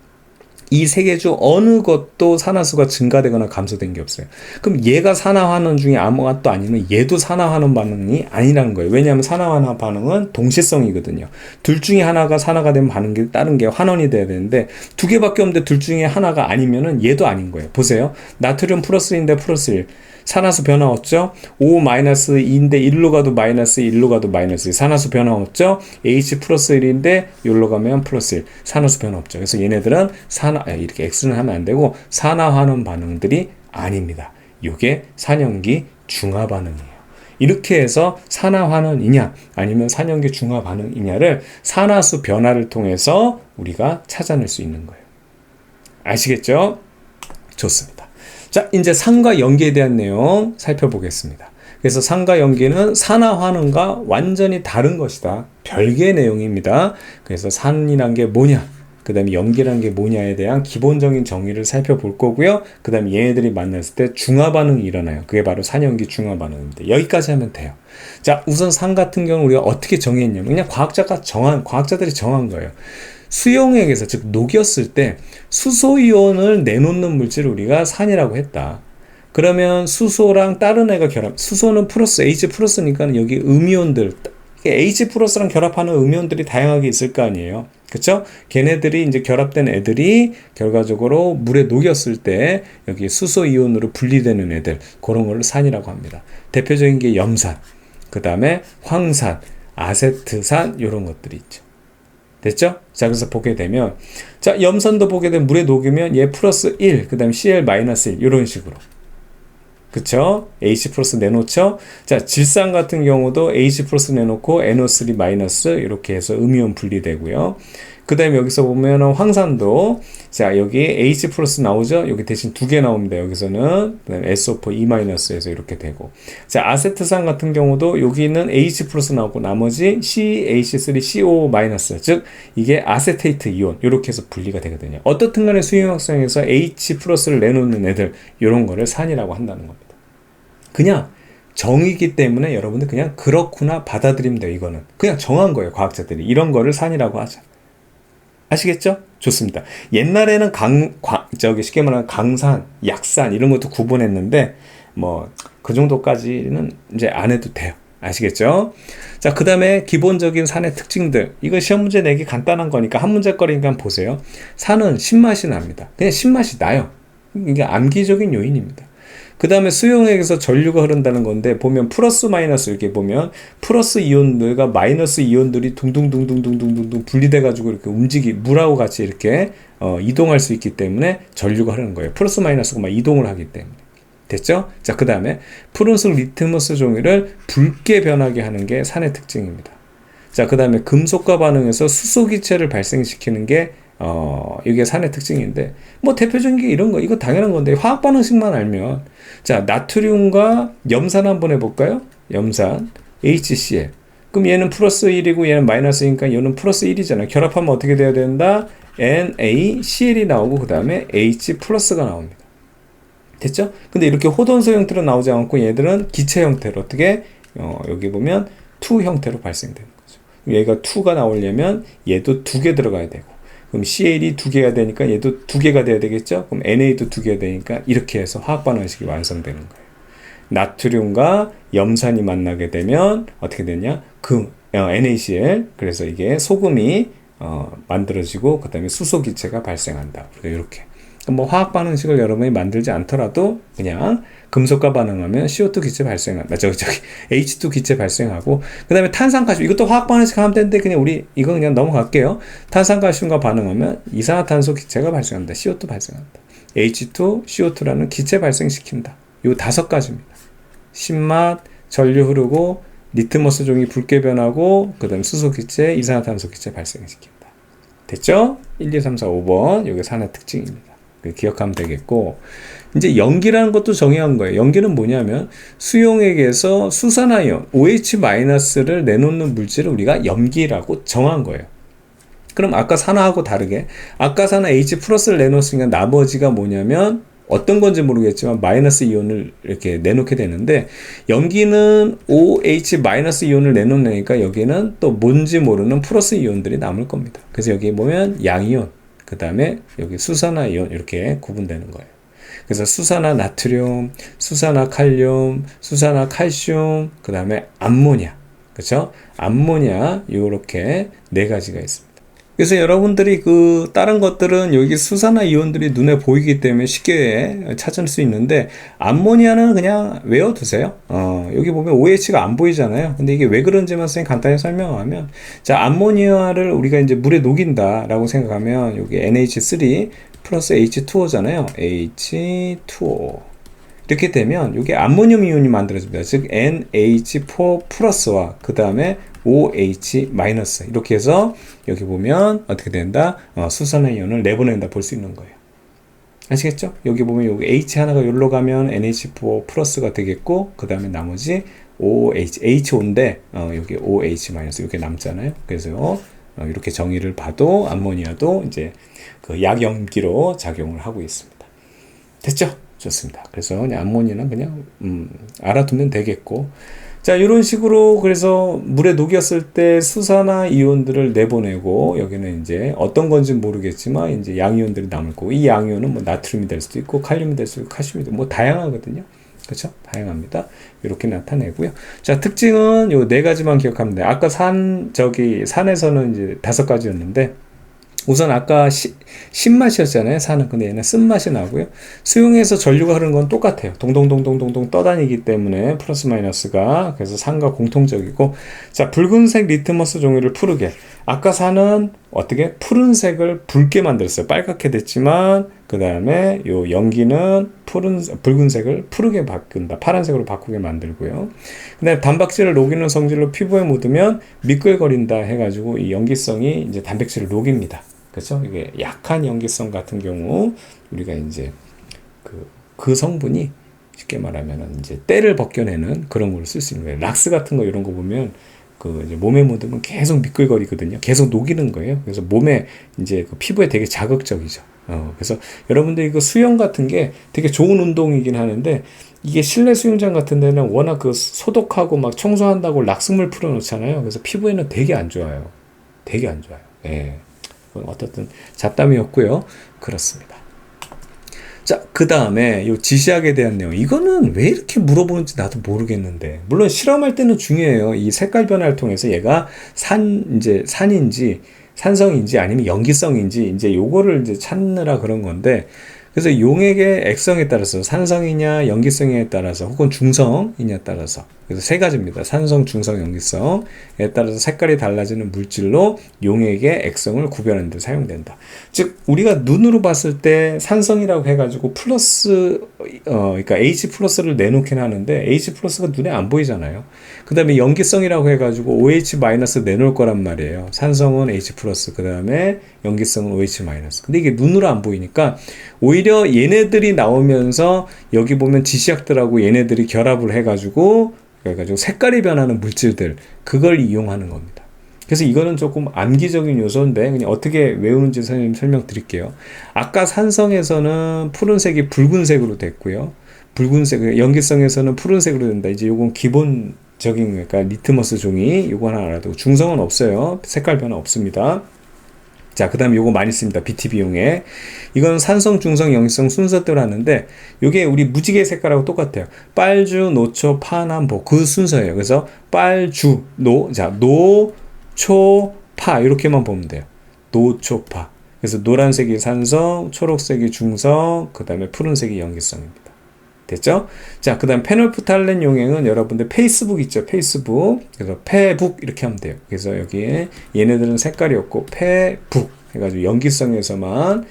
이 세 개 중 어느 것도 산화수가 증가되거나 감소된 게 없어요. 그럼 얘가 산화환원 중에 아무것도 아니면 얘도 산화환원 반응이 아니라는 거예요. 왜냐하면 산화환원 반응은 동시성이거든요. 둘 중에 하나가 산화가 되면 반응이 다른 게 환원이 돼야 되는데 두 개밖에 없는데 둘 중에 하나가 아니면은 얘도 아닌 거예요. 보세요. 나트륨 플러스 1인데 플러스 1. 산화수 변화 없죠? 5 마이너스 2인데 1로 가도 마이너스 1로 가도 마이너스 2. 산화수 변화 없죠? H 플러스 1인데 여기로 가면 플러스 1. 산화수 변화 없죠. 그래서 얘네들은 이렇게 X는 하면 안 되고 산화환원 반응들이 아닙니다. 이게 산염기 중화 반응이에요. 이렇게 해서 산화환원이냐 아니면 산염기 중화 반응이냐를 산화수 변화를 통해서 우리가 찾아낼 수 있는 거예요. 아시겠죠? 좋습니다. 자, 이제 산과 염기에 대한 내용 살펴보겠습니다. 그래서 산과 염기는 산화환원과 완전히 다른 것이다. 별개의 내용입니다. 그래서 산이란 게 뭐냐, 그 다음에 염기란 게 뭐냐에 대한 기본적인 정의를 살펴볼 거고요. 그 다음에 얘네들이 만났을 때 중화반응이 일어나요. 그게 바로 산염기 중화반응입니다. 여기까지 하면 돼요. 자, 우선 산 같은 경우는 우리가 어떻게 정의했냐면 그냥 과학자들이 정한 거예요. 수용액에서 즉 녹였을 때 수소이온을 내놓는 물질을 우리가 산이라고 했다. 그러면 수소랑 다른 애가 수소는 플러스 H 플러스니까 여기 음이온들 H 플러스랑 결합하는 음이온들이 다양하게 있을 거 아니에요. 그쵸? 걔네들이 이제 결합된 애들이 결과적으로 물에 녹였을 때 여기 수소이온으로 분리되는 애들, 그런 걸 산이라고 합니다. 대표적인 게 염산, 그 다음에 황산, 아세트산 이런 것들이 있죠. 됐죠? 자, 그래서 보게 되면 자, 염산도 보게 되면 물에 녹이면 얘 플러스 1, 그 다음에 Cl 마이너스 1 이런 식으로. 그쵸? H 플러스 내놓죠? 자, 질산 같은 경우도 H 플러스 내놓고 NO3 마이너스 이렇게 해서 음이온 분리되고요. 그 다음에 여기서 보면은 황산도 자, 여기 H 플러스 나오죠? 여기 대신 2개 나옵니다. 여기서는 그 다음에 SO4 E 마이너스에서 이렇게 되고, 자, 아세트산 같은 경우도 여기는 H 플러스 나오고 나머지 CH3CO 마이너스, 즉 이게 아세테이트 이온 이렇게 해서 분리가 되거든요. 어떻든 간에 수용학성에서 H 플러스를 내놓는 애들 이런 거를 산이라고 한다는 겁니다. 그냥 정이기 때문에 여러분들 그냥 그렇구나 받아들이면 돼요. 이거는 그냥 정한 거예요. 과학자들이 이런 거를 산이라고 하죠. 아시겠죠? 좋습니다. 옛날에는 쉽게 말하면 강산, 약산 이런 것도 구분했는데 뭐 그 정도까지는 이제 안 해도 돼요. 아시겠죠? 자, 그 다음에 기본적인 산의 특징들. 이거 시험 문제 내기 간단한 거니까 한 문제거리니까 한번 보세요. 산은 신맛이 납니다. 그냥 신맛이 나요. 이게 암기적인 요인입니다. 그 다음에 수용액에서 전류가 흐른다는 건데, 보면 플러스 마이너스 이렇게 보면 플러스 이온들과 마이너스 이온들이 둥둥둥둥둥둥둥 분리돼가지고 이렇게 물하고 같이 이렇게 이동할 수 있기 때문에 전류가 흐르는 거예요. 플러스 마이너스가 막 이동을 하기 때문에. 됐죠? 자, 그 다음에 푸른색 리트머스 종이를 붉게 변하게 하는 게 산의 특징입니다. 자, 그 다음에 금속과 반응해서 수소기체를 발생시키는 게 이게 산의 특징인데, 뭐 대표적인 게 이런 거, 이거 당연한 건데, 화학 반응식만 알면. 자, 나트륨과 염산 한번 해볼까요? 염산, HCl. 그럼 얘는 플러스 1이고 얘는 마이너스 1이니까 얘는 플러스 1이잖아요. 결합하면 어떻게 돼야 된다? NaCl이 나오고 그 다음에 H 플러스가 나옵니다. 됐죠? 근데 이렇게 호돈소 형태로 나오지 않고 얘들은 기체 형태로 어떻게 여기 보면 2 형태로 발생되는 거죠. 얘가 2가 나오려면 얘도 2개 들어가야 되고, 그럼 CL이 2개가 되니까 얘도 2개가 돼야 되겠죠? 그럼 NA도 2개가 되니까 이렇게 해서 화학 반응식이 완성되는 거예요. 나트륨과 염산이 만나게 되면 어떻게 되냐? NaCl. 그래서 이게 소금이 만들어지고 그 다음에 수소 기체가 발생한다. 이렇게. 뭐 화학 반응식을 여러분이 만들지 않더라도 그냥 금속과 반응하면 CO2 기체 발생한다. H2 기체 발생하고, 그 다음에 탄산가스, 이것도 화학 반응식 하면 되는데 그냥 이거 그냥 넘어갈게요. 탄산가스과 반응하면 이산화탄소 기체가 발생한다. CO2 발생한다. H2, CO2라는 기체 발생시킨다. 요 5가지입니다. 신맛, 전류 흐르고, 리트머스 종이 붉게 변하고, 그 다음 수소 기체, 이산화탄소 기체 발생시킨다. 됐죠? 1, 2, 3, 4, 5번. 이게 산의 특징입니다. 기억하면 되겠고, 이제 염기라는 것도 정의한 거예요. 염기는 뭐냐면 수용액에서 수산화이온 OH-를 내놓는 물질을 우리가 염기라고 정한 거예요. 그럼 아까 산화하고 다르게, 아까 산화 H+를 내놓으니까 나머지가 뭐냐면 어떤 건지 모르겠지만 마이너스 이온을 이렇게 내놓게 되는데, 염기는 OH- 이온을 내놓으니까 여기는 또 뭔지 모르는 플러스 이온들이 남을 겁니다. 그래서 여기 보면 양이온, 그 다음에 여기 수산화 이온 이렇게 구분되는 거예요. 그래서 수산화 나트륨, 수산화 칼륨, 수산화 칼슘, 그 다음에 암모니아, 그렇죠? 암모니아 이렇게 4가지가 있습니다. 그래서 여러분들이 다른 것들은 여기 수산화 이온들이 눈에 보이기 때문에 쉽게 찾을 수 있는데, 암모니아는 그냥 외워두세요. 여기 보면 OH가 안 보이잖아요. 근데 이게 왜 그런지만 선생님 간단히 설명하면, 자, 암모니아를 우리가 이제 물에 녹인다라고 생각하면 여기 NH3 플러스 H2O잖아요. H2O. 이렇게 되면 이게 암모늄 이온이 만들어집니다. 즉 NH4 플러스와 그 다음에 OH 마이너스, 이렇게 해서 여기 보면 어떻게 된다? 수산화 이온을 내보낸다 볼 수 있는 거예요. 아시겠죠? 여기 보면 여기 H 하나가 여기로 가면 NH4 플러스가 되겠고, 그 다음에 나머지 OH, H5인데 여기 OH 마이너스 이렇게 남잖아요. 그래서 이렇게 정의를 봐도 암모니아도 이제 그 약염기로 작용을 하고 있습니다. 됐죠? 좋습니다. 그래서 그냥 암모니아는 그냥 알아두면 되겠고, 자, 이런 식으로 그래서 물에 녹였을 때 수산화 이온들을 내보내고, 여기는 이제 어떤 건지 모르겠지만 이제 양이온들이 남을 거고, 이 양이온은 뭐 나트륨이 될 수도 있고 칼륨이 될 수도 있고 칼슘이 될 수도 있고 뭐 다양하거든요. 그렇죠? 다양합니다. 이렇게 나타내고요. 자, 특징은 요 4가지만 기억하면 돼요. 아까 산에서는 이제 5가지였는데, 우선 아까 신맛이었잖아요, 산은. 근데 얘는 쓴맛이 나고요. 수용에서 전류가 흐르는 건 똑같아요. 동동동동동동 떠다니기 때문에 플러스 마이너스가, 그래서 산과 공통적이고. 자, 붉은색 리트머스 종이를 푸르게. 아까 산은 어떻게 푸른색을 붉게 만들었어요. 빨갛게 됐지만, 그 다음에 요 염기는 붉은색을 푸르게 바꾼다. 파란색으로 바꾸게 만들고요. 그 다음에 단백질을 녹이는 성질로 피부에 묻으면 미끌거린다 해가지고 이 염기성이 이제 단백질을 녹입니다. 그렇죠? 이게 약한 염기성 같은 경우 우리가 이제 그 성분이 쉽게 말하면 이제 때를 벗겨내는 그런 걸 쓸 수 있는 거예요. 락스 같은 거 이런 거 보면 이제 몸에 묻으면 계속 미끌거리거든요. 계속 녹이는 거예요. 그래서 몸에 이제 피부에 되게 자극적이죠. 그래서 여러분들 이거 수영 같은 게 되게 좋은 운동이긴 하는데, 이게 실내 수영장 같은 데는 워낙 소독하고 막 청소한다고 락스물 풀어놓잖아요. 그래서 피부에는 되게 안 좋아요. 되게 안 좋아요. 예. 어떻든 잡담이었고요. 그렇습니다. 자, 그 다음에 요 지시학에 대한 내용. 이거는 왜 이렇게 물어보는지 나도 모르겠는데. 물론 실험할 때는 중요해요. 이 색깔 변화를 통해서 얘가 이제 산인지, 산성인지 아니면 연기성인지 이제 요거를 이제 찾느라 그런 건데. 그래서 용액의 액성에 따라서 산성이냐 연기성에 따라서 혹은 중성이냐에 따라서 그래서 세 가지입니다. 산성, 중성, 연기성에 따라서 색깔이 달라지는 물질로 용액의 액성을 구별하는 데 사용된다. 즉 우리가 눈으로 봤을 때 산성이라고 해가지고 플러스 그러니까 H 플러스를 내놓긴 하는데 H 플러스가 눈에 안 보이잖아요. 그 다음에 연기성이라고 해가지고 OH 마이너스 내놓을 거란 말이에요. 산성은 H 플러스 그 다음에 연기성은 OH 마이너스. 근데 이게 눈으로 안 보이니까 오히려 얘네들이 나오면서 여기 보면 지시약들하고 얘네들이 결합을 해가지고 색깔이 변하는 물질들 그걸 이용하는 겁니다. 그래서 이거는 조금 암기적인 요소인데 그냥 어떻게 외우는지 선생님 설명드릴게요. 아까 산성에서는 푸른색이 붉은색으로 됐고요. 붉은색 연기성에서는 푸른색으로 된다. 이제 요건 기본적인 그러니까 리트머스 종이 요거 하나 알아두고 중성은 없어요. 색깔 변화 없습니다. 자, 그 다음에 요거 많이 씁니다. BTB용에. 이건 산성, 중성, 연기성 순서대로 하는데, 요게 우리 무지개 색깔하고 똑같아요. 빨주, 노초, 파남, 보. 그 순서예요. 그래서 빨주, 노, 초, 파. 이렇게만 보면 돼요. 노, 초, 파. 그래서 노란색이 산성, 초록색이 중성, 그 다음에 푸른색이 연기성입니다. 됐죠? 자, 그 다음 페놀프탈렌 용액은 여러분들 페이스북 있죠? 페이스북. 그래서 페북 이렇게 하면 돼요. 그래서 여기에 얘네들은 색깔이 없고 페북 해가지고 연기성에서만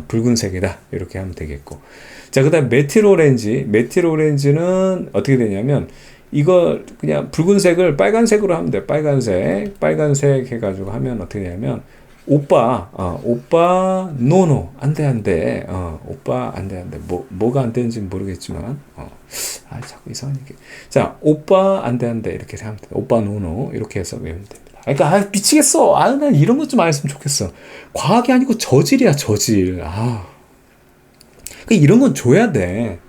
붉은색이다. 이렇게 하면 되겠고. 자, 그 다음 메틸오렌지. 메틸오렌지는 어떻게 되냐면 이거 그냥 붉은색을 빨간색으로 하면 돼요. 빨간색 해가지고 하면 어떻게 되냐면 오빠, 노노, 안 돼. 오빠, 안 돼. 뭐가 안 되는지는 모르겠지만, 자꾸 이상한 얘기. 자, 오빠, 안 돼. 이렇게 생각하면 돼. 오빠, 노노. 이렇게 해서 외우면 됩니다. 그러니까, 미치겠어. 난 이런 것 좀 안 했으면 좋겠어. 과학이 아니고 저질이야, 저질. 그러니까 이런 건 줘야 돼.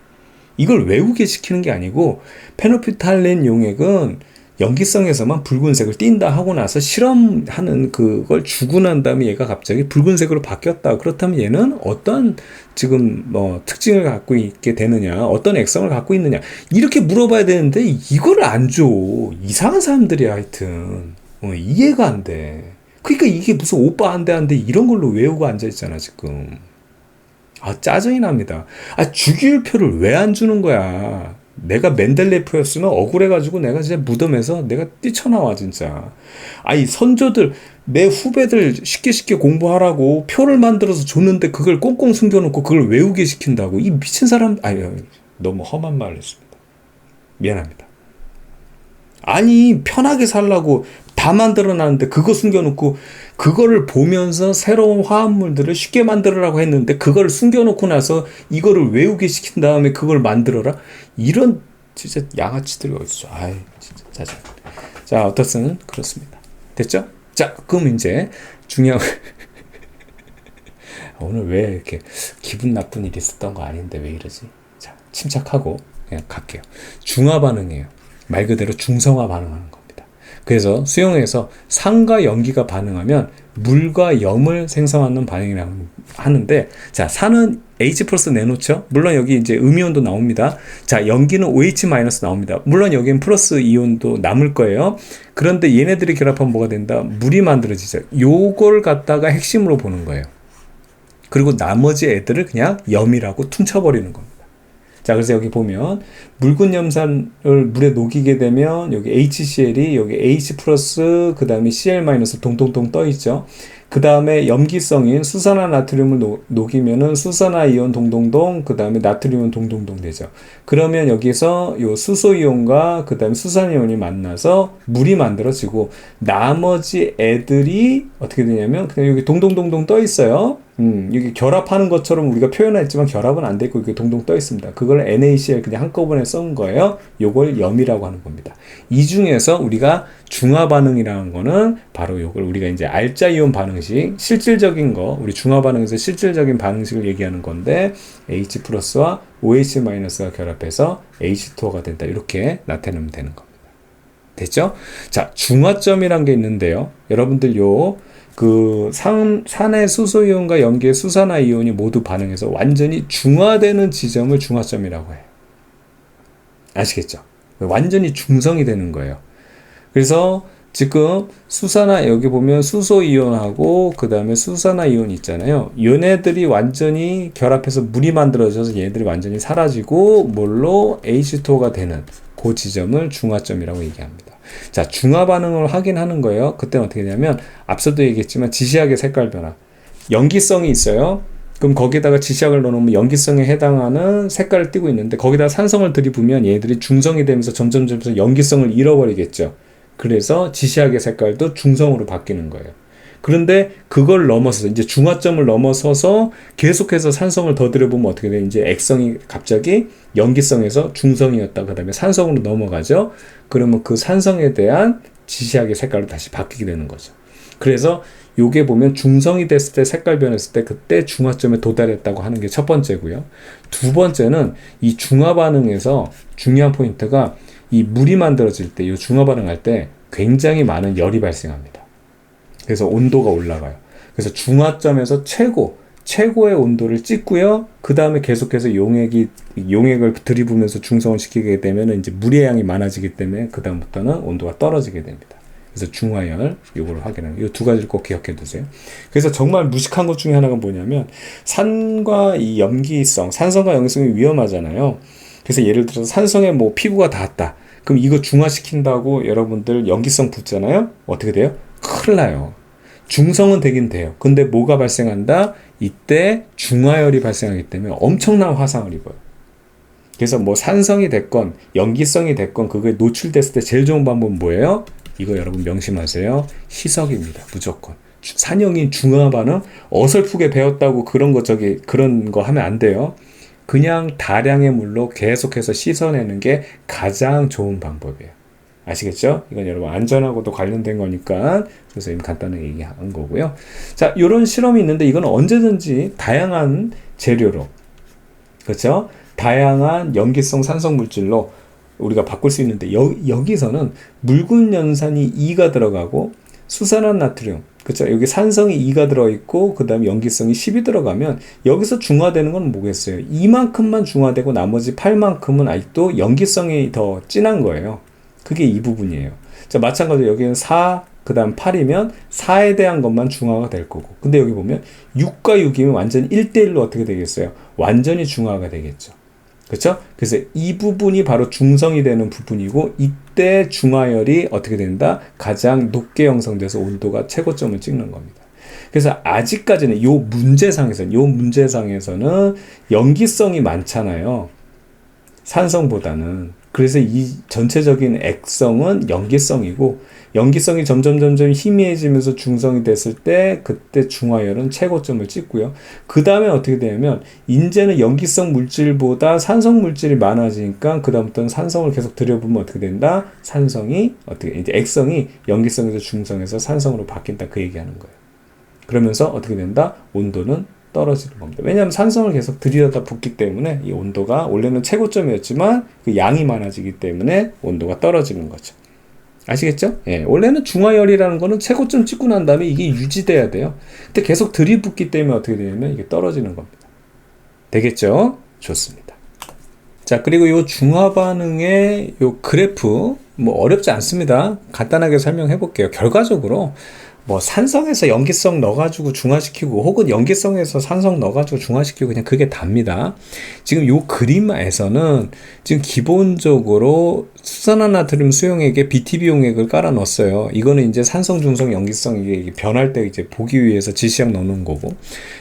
이걸 외우게 시키는 게 아니고, 페놀피탈렌 용액은 연기성에서만 붉은색을 띈다 하고 나서 실험하는 그걸 주고 난 다음에 얘가 갑자기 붉은색으로 바뀌었다. 그렇다면 얘는 어떤 지금 특징을 갖고 있게 되느냐, 어떤 액성을 갖고 있느냐 이렇게 물어봐야 되는데 이거를 안 줘. 이상한 사람들이야 하여튼. 이해가 안 돼. 그러니까 이게 무슨 오빠 안 돼 이런 걸로 외우고 앉아 있잖아 지금. 짜증이 납니다. 주기율표를 왜 안 주는 거야? 내가 멘델레프였으면 억울해가지고 내가 진짜 무덤에서 내가 뛰쳐나와 진짜. 선조들 내 후배들 쉽게 공부하라고 표를 만들어서 줬는데 그걸 꽁꽁 숨겨놓고 그걸 외우게 시킨다고. 이 미친 사람. 너무 험한 말을 했습니다. 미안합니다. 편하게 살라고 다 만들어놨는데 그거 숨겨놓고 그거를 보면서 새로운 화합물들을 쉽게 만들으라고 했는데 그걸 숨겨놓고 나서 이거를 외우게 시킨 다음에 그걸 만들어라? 이런 진짜 양아치들이 어딨어. 진짜 짜증. 자, 어떻든 그렇습니다. 됐죠? 자, 그럼 이제 중요한 오늘 왜 이렇게 기분 나쁜 일이 있었던 거 아닌데 왜 이러지? 자, 침착하고 그냥 갈게요. 중화 반응이에요. 말 그대로 중성화 반응하는 겁니다. 그래서 수용에서 산과 연기가 반응하면 물과 염을 생성하는 반응이라고 하는데, 자, 산은 H 플러스 내놓죠? 물론 여기 이제 음이온도 나옵니다. 자, 연기는 OH 마이너스 나옵니다. 물론 여기는 플러스 이온도 남을 거예요. 그런데 얘네들이 결합하면 뭐가 된다? 물이 만들어지죠. 요걸 갖다가 핵심으로 보는 거예요. 그리고 나머지 애들을 그냥 염이라고 퉁쳐버리는 겁니다. 자, 그래서 여기 보면 묽은 염산을 물에 녹이게 되면 여기 HCl이 여기 H 플러스 그 다음에 Cl 마이너스 동동동 떠 있죠. 그 다음에 염기성인 수산화 나트륨을 녹이면은 수산화이온 동동동 그 다음에 나트륨은 동동동 되죠. 그러면 여기서 요 수소이온과 그 다음에 수산이온이 만나서 물이 만들어지고 나머지 애들이 어떻게 되냐면 그냥 여기 동동동동 떠 있어요. 여기 결합하는 것처럼 우리가 표현했지만 결합은 안 되고 이렇게 동동 떠 있습니다. 그걸 NaCl 그냥 한꺼번에 써온 거예요. 요걸 염이라고 하는 겁니다. 이 중에서 우리가 중화 반응이라는 거는 바로 요걸 우리가 이제 알자이온 반응식, 실질적인 거, 우리 중화 반응에서 실질적인 반응식을 얘기하는 건데 H 플러스와 OH 마이너스가 결합해서 H2O가 된다. 이렇게 나타내면 되는 겁니다. 됐죠? 자, 중화점이란 게 있는데요. 여러분들 산의 수소이온과 염기의 수산화이온이 모두 반응해서 완전히 중화되는 지점을 중화점이라고 해요. 아시겠죠? 완전히 중성이 되는 거예요. 그래서 지금 여기 보면 수소이온하고 그 다음에 수산화이온 있잖아요. 얘네들이 완전히 결합해서 물이 만들어져서 얘네들이 완전히 사라지고 뭘로 H2O가 되는 그 지점을 중화점이라고 얘기합니다. 자, 중화 반응을 확인하는 거예요. 그때는 어떻게 되냐면 앞서도 얘기했지만 지시학의 색깔 변화. 염기성이 있어요. 그럼 거기다가 지시학을 넣어놓으면 염기성에 해당하는 색깔을 띠고 있는데 거기다 산성을 들이부으면 얘들이 중성이 되면서 점점 염기성을 잃어버리겠죠. 그래서 지시학의 색깔도 중성으로 바뀌는 거예요. 그런데 그걸 넘어서서 이제 중화점을 넘어서서 계속해서 산성을 더 들여보면 어떻게 돼요? 이제 액성이 갑자기 염기성에서 중성이었다. 그 다음에 산성으로 넘어가죠. 그러면 그 산성에 대한 지시학의 색깔로 다시 바뀌게 되는 거죠. 그래서 요게 보면 중성이 됐을 때 색깔 변했을 때 그때 중화점에 도달했다고 하는 게 첫 번째고요. 두 번째는 이 중화 반응에서 중요한 포인트가 이 물이 만들어질 때, 이 중화 반응할 때 굉장히 많은 열이 발생합니다. 그래서 온도가 올라가요. 그래서 중화점에서 최고의 온도를 찍고요. 그 다음에 계속해서 용액을 들이부면서 중성을 시키게 되면 이제 물의 양이 많아지기 때문에 그 다음부터는 온도가 떨어지게 됩니다. 그래서 중화열, 요걸 확인하는, 이 두 가지를 꼭 기억해 두세요. 그래서 정말 무식한 것 중에 하나가 뭐냐면, 산성과 염기성이 위험하잖아요. 그래서 예를 들어서 산성에 뭐 피부가 닿았다. 그럼 이거 중화시킨다고 여러분들 염기성 붙잖아요? 어떻게 돼요? 큰일 나요. 중성은 되긴 돼요. 근데 뭐가 발생한다? 이때 중화열이 발생하기 때문에 엄청난 화상을 입어요. 그래서 뭐 산성이 됐건 염기성이 됐건 그거에 노출됐을 때 제일 좋은 방법은 뭐예요? 이거 여러분 명심하세요. 희석입니다. 무조건. 산염이 중화 반응 어설프게 배웠다고 그런 거 하면 안 돼요. 그냥 다량의 물로 계속해서 씻어내는 게 가장 좋은 방법이에요. 아시겠죠? 이건 여러분 안전하고도 관련된 거니까 선생님 간단하게 얘기한 거고요. 자, 이런 실험이 있는데 이건 언제든지 다양한 재료로, 그렇죠? 다양한 염기성 산성 물질로 우리가 바꿀 수 있는데 여기서는 묽은 연산이 2가 들어가고 수산화 나트륨, 그렇죠? 여기 산성이 2가 들어있고 그 다음에 염기성이 10이 들어가면 여기서 중화되는 건 뭐겠어요? 이만큼만 중화되고 나머지 8만큼은 아직도 염기성이 더 진한 거예요. 그게 이 부분이에요. 자, 마찬가지로 여기는 4, 그 다음 8이면 4에 대한 것만 중화가 될 거고. 근데 여기 보면 6과 6이면 완전히 1대1로 어떻게 되겠어요? 완전히 중화가 되겠죠. 그렇죠? 그래서 이 부분이 바로 중성이 되는 부분이고 이때 중화열이 어떻게 된다? 가장 높게 형성돼서 온도가 최고점을 찍는 겁니다. 그래서 아직까지는 요 문제상에서는 염기성이 많잖아요. 산성보다는. 그래서 이 전체적인 액성은 염기성이고 염기성이 점점 희미해지면서 중성이 됐을 때 그때 중화열은 최고점을 찍고요. 그 다음에 어떻게 되냐면 이제는 염기성 물질보다 산성 물질이 많아지니까 그 다음부터는 산성을 계속 들여보면 어떻게 된다? 이제 액성이 염기성에서 중성에서 산성으로 바뀐다, 그 얘기하는 거예요. 그러면서 어떻게 된다? 온도는 떨어지는 겁니다. 왜냐하면 산성을 계속 들이다 붓기 때문에 이 온도가 원래는 최고점이었지만 그 양이 많아지기 때문에 온도가 떨어지는 거죠. 아시겠죠? 예, 원래는 중화열이라는 거는 최고점 찍고 난 다음에 이게 유지돼야 돼요. 근데 계속 들이붓기 때문에 어떻게 되냐면 이게 떨어지는 겁니다. 되겠죠? 좋습니다. 자, 그리고 이 중화 반응의 이 그래프 뭐 어렵지 않습니다. 간단하게 설명해 볼게요. 결과적으로 뭐 산성에서 염기성 넣어가지고 중화시키고 혹은 염기성에서 산성 넣어가지고 중화시키고 그냥 그게 답니다. 지금 요 그림에서는 지금 기본적으로 수산화나트륨 수용액에 BTB 용액을 깔아 넣었어요. 이거는 이제 산성, 중성, 염기성 이게 변할 때 이제 보기 위해서 지시약 넣는 거고.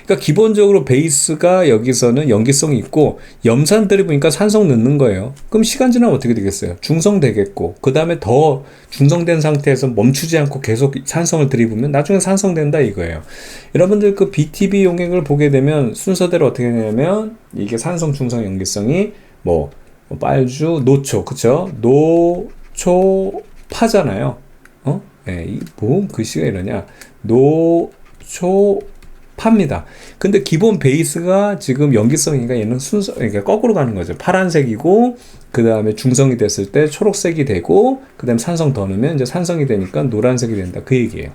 그러니까 기본적으로 베이스가 여기서는 염기성이 있고 염산 들이보니까 산성 넣는 거예요. 그럼 시간 지나면 어떻게 되겠어요? 중성 되겠고 그 다음에 더 중성된 상태에서 멈추지 않고 계속 산성을 들이부면 나중에 산성된다 이거예요. 여러분들 그 BTB 용액을 보게 되면 순서대로 어떻게 되냐면 이게 산성, 중성, 염기성이 뭐 빨주, 노초, 그쵸? 노초, 파잖아요. 이 뭐 글씨가 이러냐? 노초, 파입니다. 근데 기본 베이스가 지금 염기성이니까 얘는 그러니까 거꾸로 가는 거죠. 파란색이고 그 다음에 중성이 됐을 때 초록색이 되고 그 다음에 산성 더 넣으면 이제 산성이 되니까 노란색이 된다. 그 얘기예요.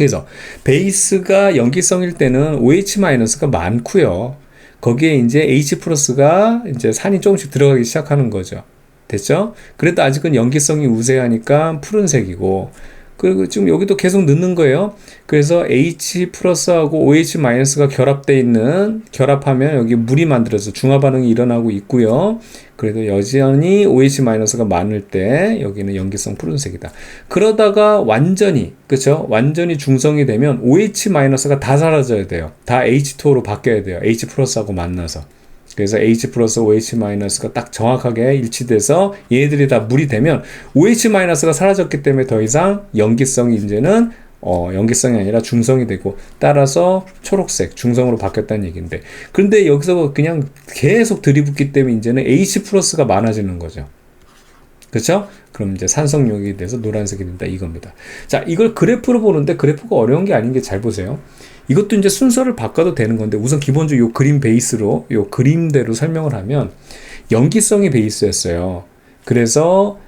그래서 베이스가 염기성일 때는 OH-가 많고요. 거기에 이제 H+가 이제 산이 조금씩 들어가기 시작하는 거죠. 됐죠? 그래도 아직은 염기성이 우세하니까 푸른색이고, 그리고 지금 여기도 계속 넣는 거예요. 그래서 H+하고 OH-가 결합하면 여기 물이 만들어서 중화 반응이 일어나고 있고요. 그래도 여전히 OH-가 많을 때 여기는 염기성 푸른색이다. 그러다가 완전히, 그쵸? 완전히 중성이 되면 OH-가 다 사라져야 돼요. 다 H2O로 바뀌어야 돼요. H+하고 만나서. 그래서 H+, OH-가 딱 정확하게 일치돼서 얘들이 다 물이 되면 OH-가 사라졌기 때문에 더 이상 염기성이 이제는 염기성이 아니라 중성이 되고, 따라서 초록색 중성으로 바뀌었다는 얘기인데, 그런데 여기서 그냥 계속 들이붓기 때문에 이제는 H+가 많아지는 거죠. 그렇죠? 그럼 이제 산성용이 돼서 노란색이 된다 이겁니다. 자, 이걸 그래프로 보는데 그래프가 어려운 게 아닌 게 잘 보세요. 이것도 이제 순서를 바꿔도 되는 건데, 우선 기본적으로 요 그림 베이스로, 요 그림대로 설명을 하면 염기성이 베이스였어요. 그래서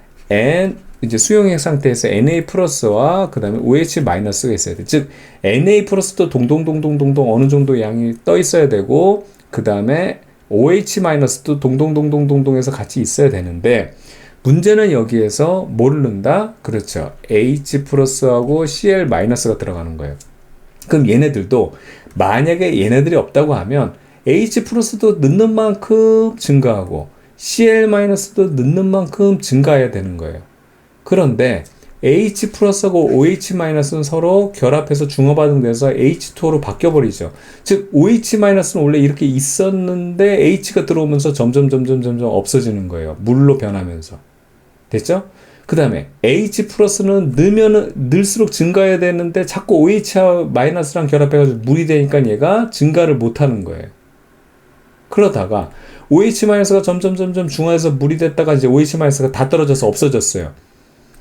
이제 수용액 상태에서 Na+와 그 다음에 OH-가 있어야 돼. 즉 Na+도 동동동동동동 어느 정도 양이 떠 있어야 되고, 그 다음에 OH-도 동동동동동동해서 같이 있어야 되는데, 문제는 여기에서 뭐를 넣는다? 그렇죠. H+하고 Cl-가 들어가는 거예요. 그럼 얘네들도 만약에 얘네들이 없다고 하면 H+도 넣는 만큼 증가하고 Cl-도 넣는 만큼 증가해야 되는 거예요. 그런데 H+하고 OH-는 서로 결합해서 중화 반응돼서 H2O로 바뀌어버리죠. 즉 OH-는 원래 이렇게 있었는데 H가 들어오면서 점점 없어지는 거예요. 물로 변하면서. 됐죠? 그 다음에 H+는 넣을수록 증가해야 되는데 자꾸 OH-랑 결합해가지고 물이 되니까 얘가 증가를 못하는 거예요. 그러다가 OH-가 점점 중화해서 물이 됐다가 이제 OH-가 다 떨어져서 없어졌어요.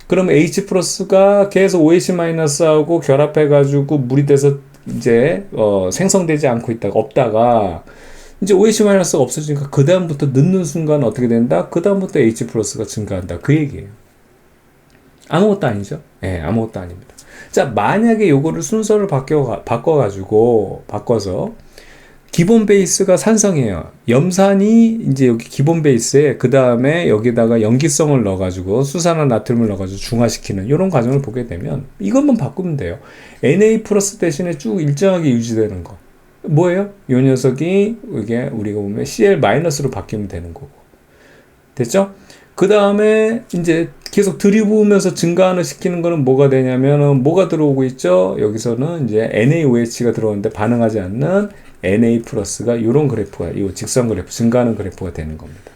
그럼 H+가 계속 OH-하고 결합해가지고 물이 돼서 이제 생성되지 않고 있다가 없다가 이제 OH-가 없어지니까 그 다음부터 넣는 순간 어떻게 된다? 그 다음부터 H+가 증가한다. 그 얘기예요. 아무것도 아니죠? 예, 아무것도 아닙니다. 자, 만약에 요거를 순서를 바꿔서 기본 베이스가 산성이에요. 염산이 이제 여기 기본 베이스에 그 다음에 여기다가 염기성을 넣어가지고 수산화 나트륨을 넣어가지고 중화시키는 이런 과정을 보게 되면 이것만 바꾸면 돼요. Na+ 대신에 쭉 일정하게 유지되는 거. 뭐예요? 이 녀석이 이게 우리가 보면 Cl-로 바뀌면 되는 거고. 됐죠? 그 다음에 이제 계속 들이부으면서 증가하는 시키는 거는 뭐가 되냐면은 뭐가 들어오고 있죠? 여기서는 이제 NaOH가 들어오는데 반응하지 않는 Na+가 이런 그래프가, 이 직선 그래프, 증가하는 그래프가 되는 겁니다.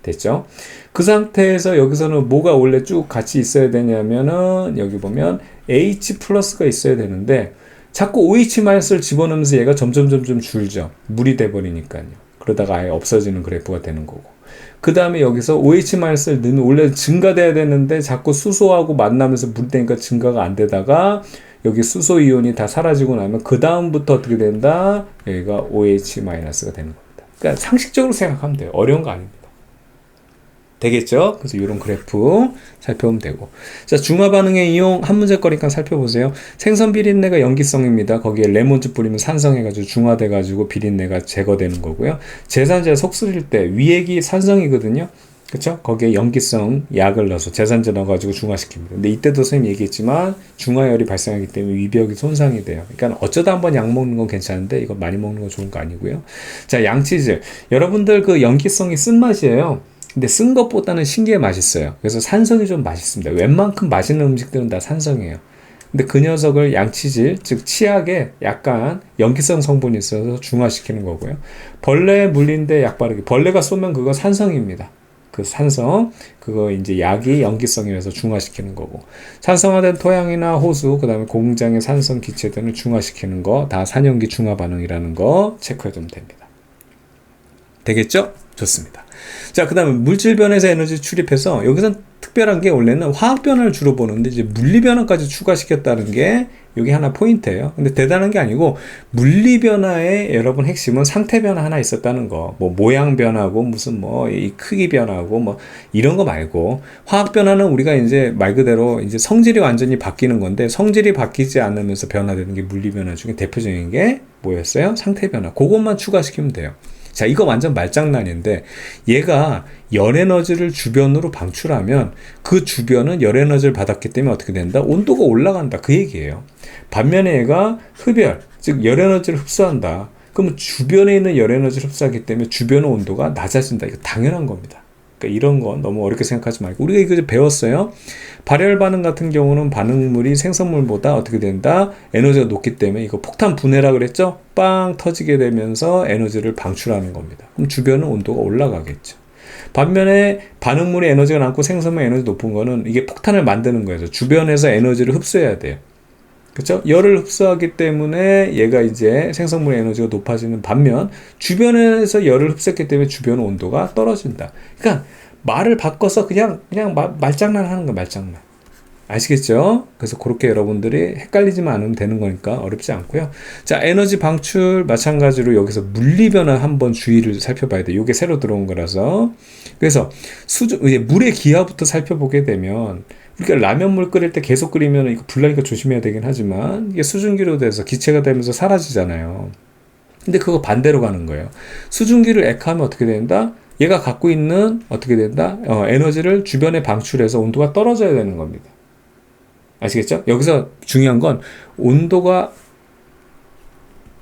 됐죠? 그 상태에서 여기서는 뭐가 원래 쭉 같이 있어야 되냐면은 여기 보면 H+가 있어야 되는데 자꾸 OH-를 집어넣으면서 얘가 점점 줄죠. 물이 돼버리니까요. 그러다가 아예 없어지는 그래프가 되는 거고. 그 다음에 여기서 OH-를 넣으면 원래 증가돼야 되는데 자꾸 수소하고 만나면서 물이 되니까 증가가 안 되다가 여기 수소 이온이 다 사라지고 나면 그 다음부터 어떻게 된다? 여기가 OH-가 되는 겁니다. 그러니까 상식적으로 생각하면 돼요. 어려운 거 아닙니다. 되겠죠? 그래서 이런 그래프 살펴보면 되고. 자, 중화 반응의 이용 한 문제거리니까 살펴보세요. 생선 비린내가 염기성입니다. 거기에 레몬즙 뿌리면 산성해가지고 중화돼가지고 비린내가 제거되는 거고요. 제산제 속 쓰릴 때 위액이 산성이거든요. 그쵸? 거기에 염기성 약을 넣어서 제산제 넣어가지고 중화시킵니다. 근데 이때도 선생님 얘기했지만 중화열이 발생하기 때문에 위벽이 손상이 돼요. 그러니까 어쩌다 한번 약 먹는 건 괜찮은데 이거 많이 먹는 건 좋은 거 아니고요. 자, 양치질. 여러분들 그 염기성이 쓴맛이에요. 근데 쓴 것보다는 신기해 맛있어요. 그래서 산성이 좀 맛있습니다. 웬만큼 맛있는 음식들은 다 산성이에요. 근데 그 녀석을 양치질, 즉 치약에 약간 염기성 성분이 있어서 중화시키는 거고요. 벌레에 물린데 약 바르기. 벌레가 쏘면 그거 산성입니다. 그 산성, 그거 이제 약이 염기성이라서 중화시키는 거고. 산성화된 토양이나 호수, 그 다음에 공장의 산성 기체 등을 중화시키는 거, 다 산염기 중화 반응이라는 거 체크해두면 됩니다. 되겠죠? 좋습니다. 자, 그 다음에 물질 변에서 에너지 출입해서 여기선 특별한 게 원래는 화학 변화를 주로 보는데 이제 물리 변화까지 추가시켰다는 게 이게 하나 포인트예요. 근데 대단한 게 아니고 물리 변화의 여러분 핵심은 상태 변화 하나 있었다는 거. 뭐 모양 변화고 무슨 뭐 이 크기 변화고 뭐 이런 거 말고 화학 변화는 우리가 이제 말 그대로 이제 성질이 완전히 바뀌는 건데 성질이 바뀌지 않으면서 변화되는 게 물리 변화 중에 대표적인 게 뭐였어요? 상태 변화. 그것만 추가시키면 돼요. 자, 이거 완전 말장난인데 얘가 열 에너지를 주변으로 방출하면 그 주변은 열 에너지를 받았기 때문에 어떻게 된다? 온도가 올라간다. 그 얘기예요. 반면에 얘가 흡열, 즉 열 에너지를 흡수한다. 그러면 주변에 있는 열 에너지를 흡수하기 때문에 주변의 온도가 낮아진다. 이거 당연한 겁니다. 그러니까 이런 건 너무 어렵게 생각하지 말고 우리가 이거 배웠어요. 발열 반응 같은 경우는 반응물이 생성물보다 어떻게 된다? 에너지가 높기 때문에 이거 폭탄 분해라 그랬죠? 빵 터지게 되면서 에너지를 방출하는 겁니다. 그럼 주변은 온도가 올라가겠죠. 반면에 반응물의 에너지가 낮고 생성물 에너지 높은 거는 이게 폭탄을 만드는 거예요. 주변에서 에너지를 흡수해야 돼요. 그렇죠? 열을 흡수하기 때문에 얘가 이제 생성물의 에너지가 높아지는 반면 주변에서 열을 흡수했기 때문에 주변 온도가 떨어진다. 그러니까 말을 바꿔서 그냥 말장난 하는 거 말장난. 아시겠죠? 그래서 그렇게 여러분들이 헷갈리지만 않으면 되는 거니까 어렵지 않고요. 자, 에너지 방출 마찬가지로 여기서 물리 변화 한번 주의를 살펴봐야 돼요. 이게 새로 들어온 거라서. 그래서 이제 물의 기하부터 살펴보게 되면 우리가 라면물 끓일 때 계속 끓이면 이거 불나니까 조심해야 되긴 하지만 이게 수증기로 돼서 기체가 되면서 사라지잖아요. 근데 그거 반대로 가는 거예요. 수증기를 액하면 어떻게 된다? 얘가 갖고 있는 어떻게 된다? 에너지를 주변에 방출해서 온도가 떨어져야 되는 겁니다. 아시겠죠? 여기서 중요한 건 온도가